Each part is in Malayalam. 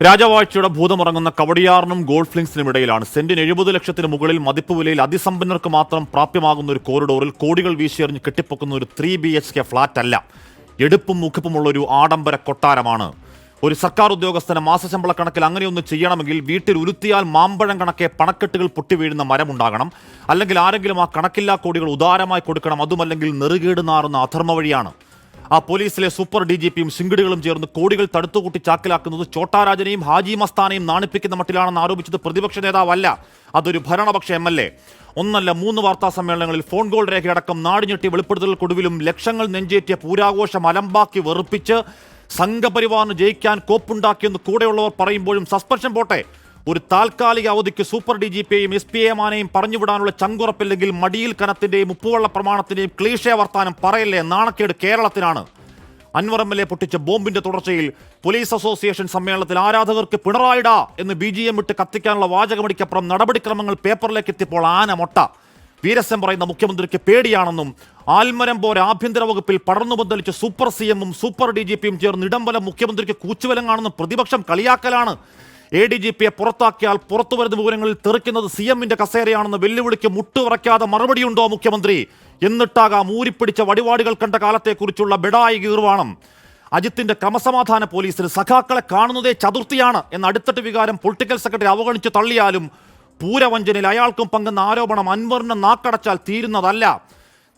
രാജവാഴ്ചയുടെ ഭൂതമുറങ്ങുന്ന കവടിയാറിനും ഗോൾഫ് ലിങ്സിനും ഇടയിലാണ് സെന്റിന് 70 ലക്ഷത്തിന് മുകളിൽ മതിപ്പ് വിലയിൽ അതിസമ്പന്നർക്ക് മാത്രം പ്രാപ്യമാകുന്ന ഒരു കോറിഡോറിൽ കോടികൾ വീശിയെറിഞ്ഞ് കെട്ടിപ്പൊക്കുന്ന ഒരു 3 BHK ഫ്ളാറ്റ് അല്ല, എടുപ്പും മുഖപ്പുമുള്ള ഒരു ആഡംബര കൊട്ടാരമാണ്. ഒരു സർക്കാർ ഉദ്യോഗസ്ഥന് മാസശമ്പള കണക്കിൽ അങ്ങനെയൊന്ന് ചെയ്യണമെങ്കിൽ വീട്ടിൽ ഉരുത്തിയാൽ മാമ്പഴം കണക്കെ പണക്കെട്ടുകൾ പൊട്ടിവീഴുന്ന മരമുണ്ടാകണം. അല്ലെങ്കിൽ ആരെങ്കിലും ആ കണക്കില്ലാ കോടികൾ ഉദാരമായി കൊടുക്കണം. അതുമല്ലെങ്കിൽ നെറുകേട് നാറുന്ന അധർമ്മ വഴിയാണ്. ആ പോലീസിലെ സൂപ്പർ DGPയും ശിങ്കിടികളും ചേർന്ന് കോടികൾ തടുത്തുകൂട്ടി ചാക്കിലാക്കുന്നത് ചോട്ടാരാജനെയും ഹാജി മസ്താനെയും നാണിപ്പിക്കുന്ന മട്ടിലാണെന്ന് ആരോപിച്ചത് പ്രതിപക്ഷ നേതാവല്ല, അതൊരു ഭരണപക്ഷ MLA. ഒന്നല്ല 3 വാർത്താ സമ്മേളനങ്ങളിൽ ഫോൺ കോൾ രേഖയടക്കം നാടിഞ്ഞെട്ടി വെളിപ്പെടുത്തൽക്കൊടുവിലും ലക്ഷങ്ങൾ നെഞ്ചേറ്റിയ പൂരാഘോഷം അലമ്പാക്കി വെറുപ്പിച്ച് സംഘപരിവാറിന് ജയിക്കാൻ കോപ്പുണ്ടാക്കിയെന്ന് കൂടെയുള്ളവർ പറയുമ്പോഴും സസ്പെൻഷൻ പോട്ടെ, ഒരു താൽക്കാലിക അവധിക്ക് സൂപ്പർ DGPയെയും SPAമാനെയും പറഞ്ഞുവിടാനുള്ള ചങ്കുറപ്പില്ലെങ്കിൽ മടിയിൽ കനത്തിന്റെയും ഉപ്പുവെള്ള പ്രമാണത്തിന്റെയും ക്ലീഷേ വർത്താനം പറയല്ലേ, നാണക്കേട് കേരളത്തിനാണ്. അൻവർ MLA പൊട്ടിച്ച ബോംബിന്റെ തുടർച്ചയിൽ പോലീസ് അസോസിയേഷൻ സമ്മേളനത്തിൽ ആരാധകർക്ക് പിണറായിടാ എന്ന് BGM ഇട്ട് കത്തിക്കാനുള്ള വാചകമടിക്കപ്പുറം നടപടിക്രമങ്ങൾ പേപ്പറിലേക്ക് എത്തിയപ്പോൾ ആന മൊട്ട. വീരസ്യം പറയുന്ന മുഖ്യമന്ത്രിക്ക് പേടിയാണെന്നും ആൽമരം പോലെ ആഭ്യന്തര വകുപ്പിൽ പടർന്നു ബന്ധലിച്ച് സൂപ്പർ CMഉം സൂപ്പർ DGPയും ചേർന്ന് ഇടംബലം മുഖ്യമന്ത്രിക്ക് കൂച്ചുവലങ്ങാണെന്നും പ്രതിപക്ഷം കളിയാക്കലാണ്. ADGPയെ പുറത്താക്കിയാൽ പുറത്തു വരുന്ന വിവരങ്ങളിൽ തെറിക്കുന്നത് CMന്റെ കസേരയാണെന്ന് വെല്ലുവിളിക്ക് മുട്ടുവറയ്ക്കാതെ മറുപടിയുണ്ടോ മുഖ്യമന്ത്രി? എന്നിട്ടാകാം ഊരിപ്പിടിച്ച വടിവാടികൾ കണ്ട കാലത്തെക്കുറിച്ചുള്ള ബെഡായി ഗീർവാണം. അജിത്തിന്റെ ക്രമസമാധാന പോലീസിൽ സഖാക്കളെ കാണുന്നതേ ചതുർത്ഥിയാണ് എന്ന അടിത്തട്ട് വികാരം പൊളിറ്റിക്കൽ സെക്രട്ടറി അവഗണിച്ച് തള്ളിയാലും പൂരവഞ്ചനയിൽ അയാൾക്കും പങ്കെന്ന ആരോപണം അൻവറിനെ നാക്കടച്ചാൽ തീരുന്നതല്ല.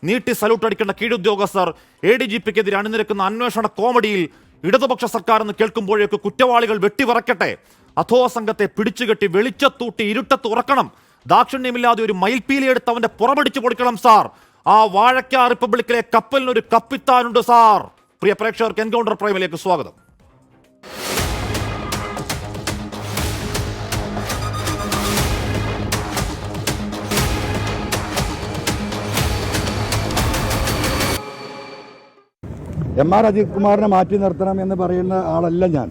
നീട്ടി സല്യൂട്ട് അടിക്കേണ്ട കീഴുദ്യോഗസ്ഥർ ADGPക്കെതിരെ അണിനിരക്കുന്ന അന്വേഷണ കോമഡിയിൽ ഇടതുപക്ഷ സർക്കാർ എന്ന് കേൾക്കുമ്പോഴേക്ക് കുറ്റവാളികൾ വെട്ടിവിറക്കട്ടെ. അധോ സംഘത്തെ പിടിച്ചുകെട്ടി വെളിച്ചത്തൂട്ടി ഇരുട്ടത്ത് ഉറക്കണം. ദാക്ഷിണ്യമില്ലാതെ ഒരു മയിൽപ്പീലി എടുത്ത് അവന്റെ പുറമടിച്ചു പൊടിക്കണം സാർ. ആ വാഴക്ക റിപ്പബ്ലിക്കിലെ കപ്പലിനൊരു കപ്പിത്താനുണ്ട് സാർ. പ്രിയ പ്രേക്ഷകർക്ക് എൻകൗണ്ടർ പ്രൈമിലേക്ക് സ്വാഗതം. MR അജിത് കുമാറിനെ മാറ്റി നിർത്തണം എന്ന് പറയുന്ന ആളല്ല ഞാൻ.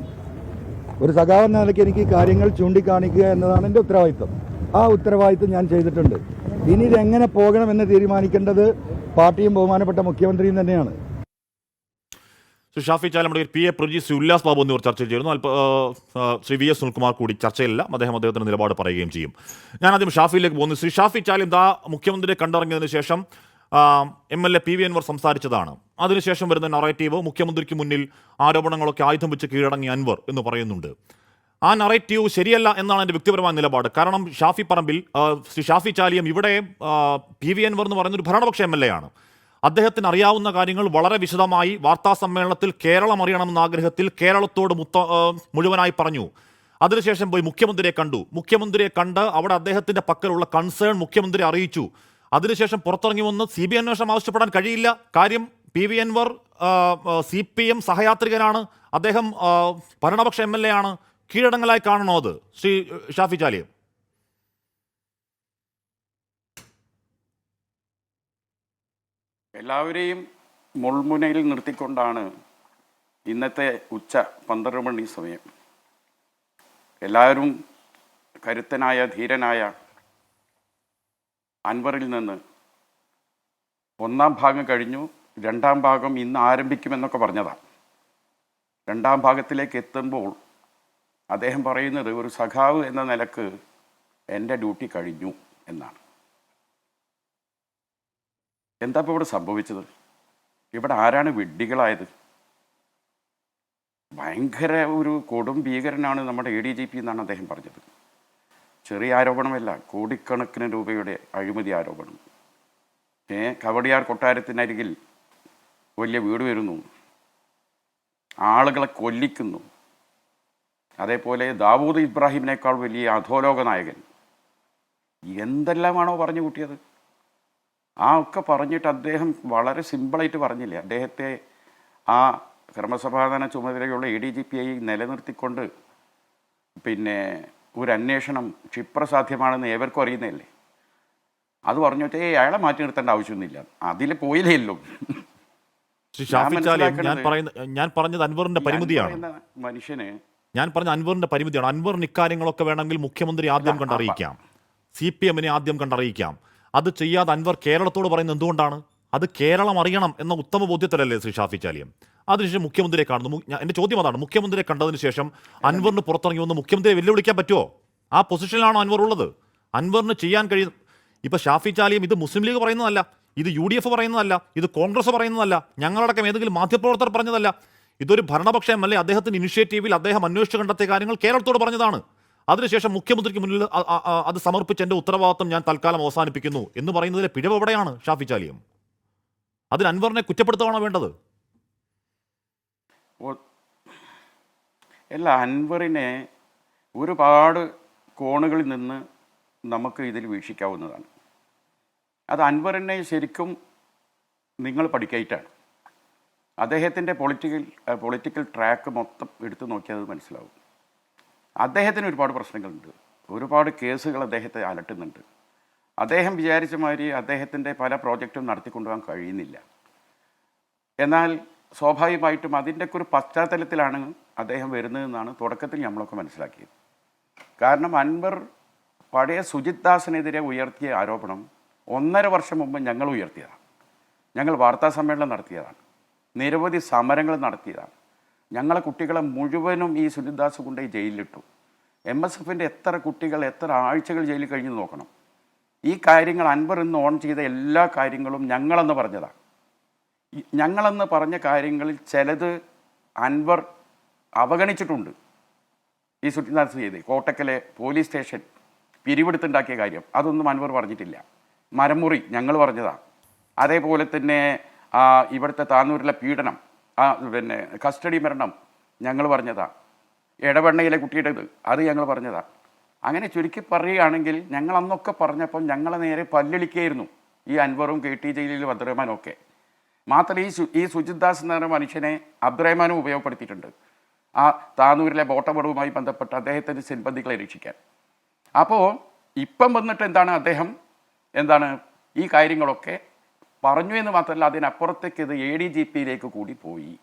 ഒരു സഖാവെന്ന നിലയ്ക്ക് എനിക്ക് കാര്യങ്ങൾ ചൂണ്ടിക്കാണിക്കുക എന്നതാണ് എൻ്റെ ഉത്തരവാദിത്വം. ആ ഉത്തരവാദിത്വം ഞാൻ ചെയ്തിട്ടുണ്ട്. ഇനി ഇതെങ്ങനെ പോകണമെന്ന് തീരുമാനിക്കേണ്ടത് പാർട്ടിയും ബഹുമാനപ്പെട്ട മുഖ്യമന്ത്രിയും തന്നെയാണ്. ഷാഫി ചാലമുടെ PA പ്രജി ശ്രീ ഉല്ലാസ് ബാബു എന്നിവർ ചർച്ചയിൽ ചേരുന്നു. ശ്രീ VS സുനിൽകുമാർ കൂടി ചർച്ചയില്ല, അദ്ദേഹത്തിന്റെ നിലപാട് പറയുകയും ചെയ്യും. ഞാൻ ആദ്യം ഷാഫിയിലേക്ക് പോകുന്നു. ശ്രീ ഷാഫി ചാലിം മുഖ്യമന്ത്രിയെ കണ്ടിറങ്ങിയതിനു ശേഷം MLA PV അൻവർ സംസാരിച്ചതാണ്. അതിനുശേഷം വരുന്ന നറേറ്റീവ് മുഖ്യമന്ത്രിക്ക് മുന്നിൽ ആരോപണങ്ങളൊക്കെ ആയുധം വെച്ച് കീഴടങ്ങി അൻവർ എന്ന് പറയുന്നുണ്ട്. ആ നറേറ്റീവ് ശരിയല്ല എന്നാണ് എൻ്റെ വ്യക്തിപരമായ നിലപാട്. കാരണം ഷാഫി പറമ്പിൽ ശ്രീ ഷാഫി ചാലിയം ഇവിടെ PV അൻവർ എന്ന് പറയുന്ന ഒരു ഭരണപക്ഷ MLA ആണ്. അദ്ദേഹത്തിന് അറിയാവുന്ന കാര്യങ്ങൾ വളരെ വിശദമായി വാർത്താ സമ്മേളനത്തിൽ കേരളം അറിയണമെന്ന ആഗ്രഹത്തിൽ കേരളത്തോട് മുഴുവനായി പറഞ്ഞു. അതിനുശേഷം പോയി മുഖ്യമന്ത്രിയെ കണ്ടു. മുഖ്യമന്ത്രിയെ കണ്ട് അവിടെ അദ്ദേഹത്തിന്റെ പക്കലുള്ള കൺസേൺ മുഖ്യമന്ത്രി അറിയിച്ചു. അതിനുശേഷം പുറത്തിറങ്ങി വന്ന് CBI അന്വേഷണം ആവശ്യപ്പെടാൻ കഴിയില്ല. കാര്യം PV അൻവർ CPM സഹയാത്രികനാണ്, അദ്ദേഹം ഭരണപക്ഷ MLA ആണ്. കീഴടങ്ങലായി കാണണോ അത് ശ്രീ ഷാഫി ചാലിയം? എല്ലാവരെയും മുൾമുനയിൽ നിർത്തിക്കൊണ്ടാണ് ഇന്നത്തെ ഉച്ച 12 മണി സമയം. എല്ലാവരും കരുത്തനായ ധീരനായ അൻവറിൽ നിന്ന് 1-ാം ഭാഗം കഴിഞ്ഞു, 2-ാം ഭാഗം ഇന്ന് ആരംഭിക്കുമെന്നൊക്കെ പറഞ്ഞതാണ്. 2-ാം ഭാഗത്തിലേക്ക് എത്തുമ്പോൾ അദ്ദേഹം പറയുന്നത് ഒരു സഖാവ് എന്ന നിലക്ക് എൻ്റെ ഡ്യൂട്ടി കഴിഞ്ഞു എന്നാണ്. എന്താ ഇപ്പോൾ ഇവിടെ സംഭവിച്ചത്? ഇവിടെ ആരാണ് വിഡ്ഢികളായത്? ഭയങ്കര ഒരു കൊടും ഭീകരനാണ് നമ്മുടെ ADGP എന്നാണ് അദ്ദേഹം പറഞ്ഞത്. ചെറിയ ആരോപണമല്ല, കോടിക്കണക്കിന് രൂപയുടെ അഴിമതി ആരോപണം. കവടിയാർ കൊട്ടാരത്തിനരികിൽ വലിയ വീട് വരുന്നു, ആളുകളെ കൊല്ലിക്കുന്നു. അതേപോലെ ദാവൂദ് ഇബ്രാഹിമിനേക്കാൾ വലിയ അധോലോക നായകൻ. എന്തെല്ലാമാണോ പറഞ്ഞു കൂട്ടിയത്? ആ ഒക്കെ പറഞ്ഞിട്ട് അദ്ദേഹം വളരെ സിമ്പിളായിട്ട് പറഞ്ഞില്ലേ, അദ്ദേഹത്തെ ആ ക്രമസമാധാന ചുമതലയുള്ള ADGPയായി നിലനിർത്തിക്കൊണ്ട് പിന്നെ ഒരു അന്വേഷണം ക്ഷിപ്രസാധ്യമാണെന്ന് ഏവർക്കും അറിയുന്നതല്ലേ. അത് പറഞ്ഞു വെച്ചാൽ അയാളെ മാറ്റി നിർത്തേണ്ട ആവശ്യമൊന്നുമില്ല, അതിൽ പോയില്ലേല്ലോ. ഞാൻ പറഞ്ഞത് അൻവറിന്റെ പരിമിതിയാണ്. മനുഷ്യന് ഞാൻ പറഞ്ഞ അൻവറിന്റെ പരിമിതിയാണ്. അൻവറിന് ഇക്കാര്യങ്ങളൊക്കെ വേണമെങ്കിൽ മുഖ്യമന്ത്രി ആദ്യം കണ്ടറിയിക്കാം, CPMനെ ആദ്യം കണ്ടറിയിക്കാം. അത് ചെയ്യാതെ അൻവർ കേരളത്തോട് പറയുന്നത് എന്തുകൊണ്ടാണ്? അത് കേരളം അറിയണം എന്ന ഉത്തമ ബോധ്യത്തിലല്ലേ ശ്രീ ഷാഫി ചാലിയം? അതിനുശേഷം മുഖ്യമന്ത്രിയെ കാണുന്നു. എന്റെ ചോദ്യം അതാണ്, മുഖ്യമന്ത്രിയെ കണ്ടതിന് ശേഷം അൻവറിന് പുറത്തിറങ്ങി വന്ന് മുഖ്യമന്ത്രിയെ വെല്ലുവിളിക്കാൻ പറ്റുമോ? ആ പൊസിഷനിലാണോ അൻവർ ഉള്ളത്? അൻവറിന് ചെയ്യാൻ കഴിയും. ഇപ്പൊ ഷാഫി ചാലിയും ഇത് മുസ്ലിം ലീഗ് പറയുന്നതല്ല, ഇത് UDF പറയുന്നതല്ല, ഇത് കോൺഗ്രസ് പറയുന്നതല്ല, ഞങ്ങളടക്കം ഏതെങ്കിലും മാധ്യമപ്രവർത്തകർ പറഞ്ഞതല്ല. ഇതൊരു ഭരണപക്ഷ MLA അദ്ദേഹത്തിന്റെ ഇനിഷ്യേറ്റീവിൽ അദ്ദേഹം അന്വേഷിച്ച് കണ്ടെത്തിയ കാര്യങ്ങൾ കേരളത്തോട് പറഞ്ഞതാണ്. അതിനുശേഷം മുഖ്യമന്ത്രിക്ക് മുന്നിൽ അത് സമർപ്പിച്ച് എന്റെ ഉത്തരവാദിത്വം ഞാൻ തൽക്കാലം അവസാനിപ്പിക്കുന്നു എന്ന് പറയുന്നതിലെ പിഴവ് എവിടെയാണ് ഷാഫി ചാലിയും? അതിന് അൻവറിനെ കുറ്റപ്പെടുത്തുകയാണോ വേണ്ടത്? അല്ല, അൻവറിനെ ഒരുപാട് കോണുകളിൽ നിന്ന് നമുക്ക് ഇതിൽ വീക്ഷിക്കാവുന്നതാണ്. അത് അൻവറിനെ ശരിക്കും നിങ്ങൾ പഠിക്കായിട്ടാണ്. അദ്ദേഹത്തിൻ്റെ പൊളിറ്റിക്കൽ ട്രാക്ക് മൊത്തം എടുത്തു നോക്കിയാൽ അത് മനസ്സിലാവും. അദ്ദേഹത്തിന് ഒരുപാട് പ്രശ്നങ്ങളുണ്ട്, ഒരുപാട് കേസുകൾ അദ്ദേഹത്തെ അലട്ടുന്നുണ്ട്. അദ്ദേഹം വിചാരിച്ച മാതിരി അദ്ദേഹത്തിൻ്റെ പല പ്രോജക്റ്റും നടത്തിക്കൊണ്ടുപോകാൻ കഴിയുന്നില്ല. എന്നാൽ സ്വാഭാവികമായിട്ടും അതിൻ്റെയൊക്കെ ഒരു പശ്ചാത്തലത്തിലാണ് അദ്ദേഹം വരുന്നതെന്നാണ് തുടക്കത്തിൽ നമ്മളൊക്കെ മനസ്സിലാക്കിയത്. കാരണം അൻവർ പഴയ സുജിത് ദാസിനെതിരെ ഉയർത്തിയ ആരോപണം 1.5 വർഷം മുമ്പ് ഞങ്ങൾ ഉയർത്തിയതാണ്. ഞങ്ങൾ വാർത്താ സമ്മേളനം നടത്തിയതാണ്, നിരവധി സമരങ്ങൾ നടത്തിയതാണ്. ഞങ്ങളെ കുട്ടികളെ മുഴുവനും ഈ സുജിത് ദാസ് കൊണ്ടുപോയി ജയിലിലിട്ടു. MSFൻ്റെ എത്ര കുട്ടികൾ എത്ര ആഴ്ചകൾ ജയിലിൽ കഴിഞ്ഞ് നോക്കണം. ഈ കാര്യങ്ങൾ അൻവർ ഇന്ന് ഓൺ ചെയ്ത എല്ലാ കാര്യങ്ങളും ഞങ്ങളെന്ന് പറഞ്ഞതാണ്. ഞങ്ങളെന്ന് പറഞ്ഞ കാര്യങ്ങളിൽ ചിലത് അൻവർ അവഗണിച്ചിട്ടുണ്ട്. ഈ സുജിത് ദാസ് ചെയ്ത് കോട്ടക്കലെ പോലീസ് സ്റ്റേഷൻ പിരിവെടുത്തുണ്ടാക്കിയ കാര്യം അതൊന്നും അൻവർ പറഞ്ഞിട്ടില്ല. മരമുറി ഞങ്ങൾ പറഞ്ഞതാണ്. അതേപോലെ തന്നെ ഇവിടുത്തെ താന്നൂരിലെ പീഡനം, പിന്നെ കസ്റ്റഡി മരണം ഞങ്ങൾ പറഞ്ഞതാണ്. ഇടവണ്ണയിലെ കുട്ടിയുടേത് അത് ഞങ്ങൾ പറഞ്ഞതാണ്. അങ്ങനെ ചുരുക്കി പറയുകയാണെങ്കിൽ ഞങ്ങൾ അന്നൊക്കെ പറഞ്ഞപ്പോൾ ഞങ്ങളെ നേരെ പല്ലിളിക്കുകയായിരുന്നു ഈ അൻവറും KT ജലീലും അബ്ദുറഹ്മാനും ഒക്കെ. മാത്രമല്ല ഈ സുജിത് ദാസ് എന്ന് പറഞ്ഞ മനുഷ്യനെ അബ്ദുറഹ്മാനും ഉപയോഗപ്പെടുത്തിയിട്ടുണ്ട് ആ താന്നൂരിലെ ബോട്ടപടവുമായി ബന്ധപ്പെട്ട് അദ്ദേഹത്തിൻ്റെ സിൻബന്ധികളെ രക്ഷിക്കാൻ. അപ്പോൾ ഇപ്പം വന്നിട്ട് അദ്ദേഹം ഈ കാര്യങ്ങളൊക്കെ പറഞ്ഞു എന്ന് മാത്രമല്ല അതിനപ്പുറത്തേക്ക് ഇത് ADGPയിലേക്ക് കൂടി പോയി.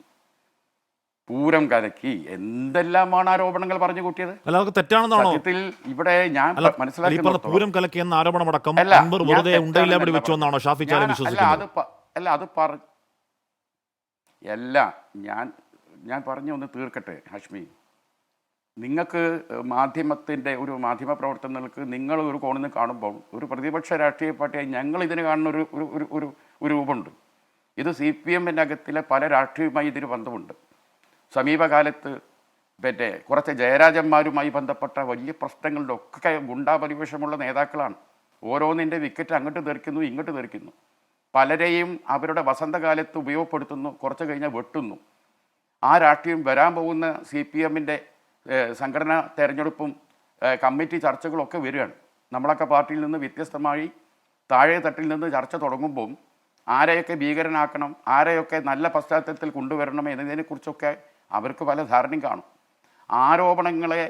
പൂരം കലക്കി എന്തെല്ലാമാണ് ആരോപണങ്ങൾ പറഞ്ഞു കൂട്ടിയത്. തെറ്റാണെന്നാണോ ഇവിടെ ഞാൻ മനസ്സിലാക്കുന്നത്? പൂരം കലക്കി എന്ന ആരോപണമടക്കം ഷാഫി ചാലി വിശ്വസിക്കുന്നത്? ഞാൻ പറഞ്ഞു ഒന്ന് തീർക്കട്ടെ ഹാഷ്മി. നിങ്ങൾക്ക് മാധ്യമത്തിൻ്റെ ഒരു മാധ്യമ പ്രവർത്തനങ്ങൾക്ക് നിങ്ങൾ ഒരു കോണിൽ നിന്ന് കാണുമ്പോൾ ഒരു പ്രതിപക്ഷ രാഷ്ട്രീയ പാർട്ടിയായി ഞങ്ങൾ ഇതിന് കാണുന്ന ഒരു രൂപമുണ്ട്. ഇത് CPMൻ്റെ അകത്തിലെ പല രാഷ്ട്രീയവുമായി ഇതിന് ബന്ധമുണ്ട്. സമീപകാലത്ത് കുറച്ച് ജയരാജന്മാരുമായി ബന്ധപ്പെട്ട വലിയ പ്രശ്നങ്ങളുടെ ഒക്കെ ഗുണ്ടാപരിവേഷമുള്ള നേതാക്കളാണ്. ഓരോന്നിൻ്റെ വിക്കറ്റ് അങ്ങോട്ട് തെറിക്കുന്നു ഇങ്ങോട്ട് തെറിക്കുന്നു. പലരെയും അവരുടെ വസന്തകാലത്ത് ഉപയോഗപ്പെടുത്തുന്നു, കുറച്ച് കഴിഞ്ഞാൽ വെട്ടുന്നു. ആ രാഷ്ട്രീയം വരാൻ പോകുന്ന CPMൻ്റെ സംഘടനാ തെരഞ്ഞെടുപ്പും കമ്മിറ്റി ചർച്ചകളൊക്കെ വരികയാണ്. നമ്മളൊക്കെ പാർട്ടിയിൽ നിന്ന് വ്യത്യസ്തമായി താഴെ തട്ടിൽ നിന്ന് ചർച്ച തുടങ്ങുമ്പം ആരെയൊക്കെ ഭീകരനാക്കണം, ആരെയൊക്കെ നല്ല പശ്ചാത്തലത്തിൽ കൊണ്ടുവരണം എന്നതിനെക്കുറിച്ചൊക്കെ അവർക്ക് പല ധാരണയും കാണും. ആരോപണങ്ങളെ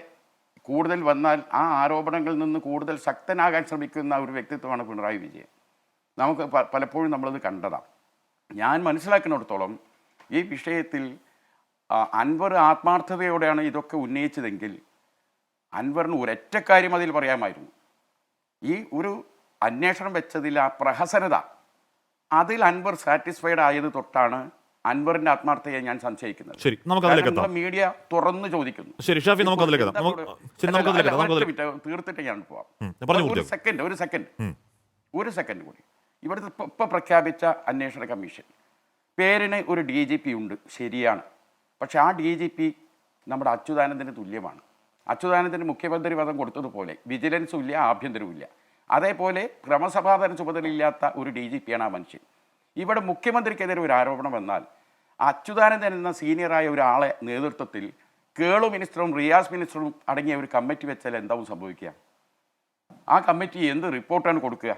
കൂടുതൽ വന്നാൽ ആ ആരോപണങ്ങളിൽ നിന്ന് കൂടുതൽ ശക്തനാകാൻ ശ്രമിക്കുന്ന ഒരു വ്യക്തിത്വമാണ് പിണറായി വിജയൻ. നമുക്ക് പലപ്പോഴും നമ്മളത് കണ്ടതാണ്. ഞാൻ മനസ്സിലാക്കുന്നിടത്തോളം ഈ വിഷയത്തിൽ അൻവർ ആത്മാർത്ഥതയോടെയാണ് ഇതൊക്കെ ഉന്നയിച്ചതെങ്കിൽ അൻവറിന് ഒരൊറ്റ കാര്യം അതിൽ പറയാമായിരുന്നു. ഈ ഒരു അന്വേഷണം വെച്ചതിൽ ആ പ്രഹസനത അതിൽ അൻവർ സാറ്റിസ്ഫൈഡ് ആയത് തൊട്ടാണ് അൻവറിന്റെ ആത്മാർത്ഥതയെ ഞാൻ സംശയിക്കുന്നത്. ശരി, നമുക്ക് മീഡിയ തുറന്നു ചോദിക്കുന്നു. ശരി ഷാഫി, നമുക്ക് തീർത്തിട്ട് ഞാൻ പോവാം. ഒരു സെക്കൻഡ് കൂടി. ഇവിടുത്തെ ഇപ്പം പ്രഖ്യാപിച്ച അന്വേഷണ കമ്മീഷൻ പേരിന് ഒരു DGP ഉണ്ട്, ശരിയാണ്. പക്ഷെ ആ DGP നമ്മുടെ അച്യുതാനന്ദന് തുല്യമാണ്. അച്യുതാനന്ദന് മുഖ്യമന്ത്രി പദം കൊടുത്തതുപോലെ വിജിലൻസും ഇല്ല, ആഭ്യന്തരവും ഇല്ല. അതേപോലെ ക്രമസമാധാന ചുമതലയില്ലാത്ത ഒരു DGPയാണ് ആ മനുഷ്യൻ. ഇവിടെ മുഖ്യമന്ത്രിക്കെതിരെ ഒരു ആരോപണം വന്നാൽ അച്യുതാനന്ദൻ എന്ന സീനിയറായ ഒരാളെ നേതൃത്വത്തിൽ കേളു മിനിസ്റ്ററും റിയാസ് മിനിസ്റ്ററും അടങ്ങിയ ഒരു കമ്മിറ്റി വെച്ചാൽ എന്താവും സംഭവിക്കുക? ആ കമ്മിറ്റി എന്ത് റിപ്പോർട്ടാണ് കൊടുക്കുക?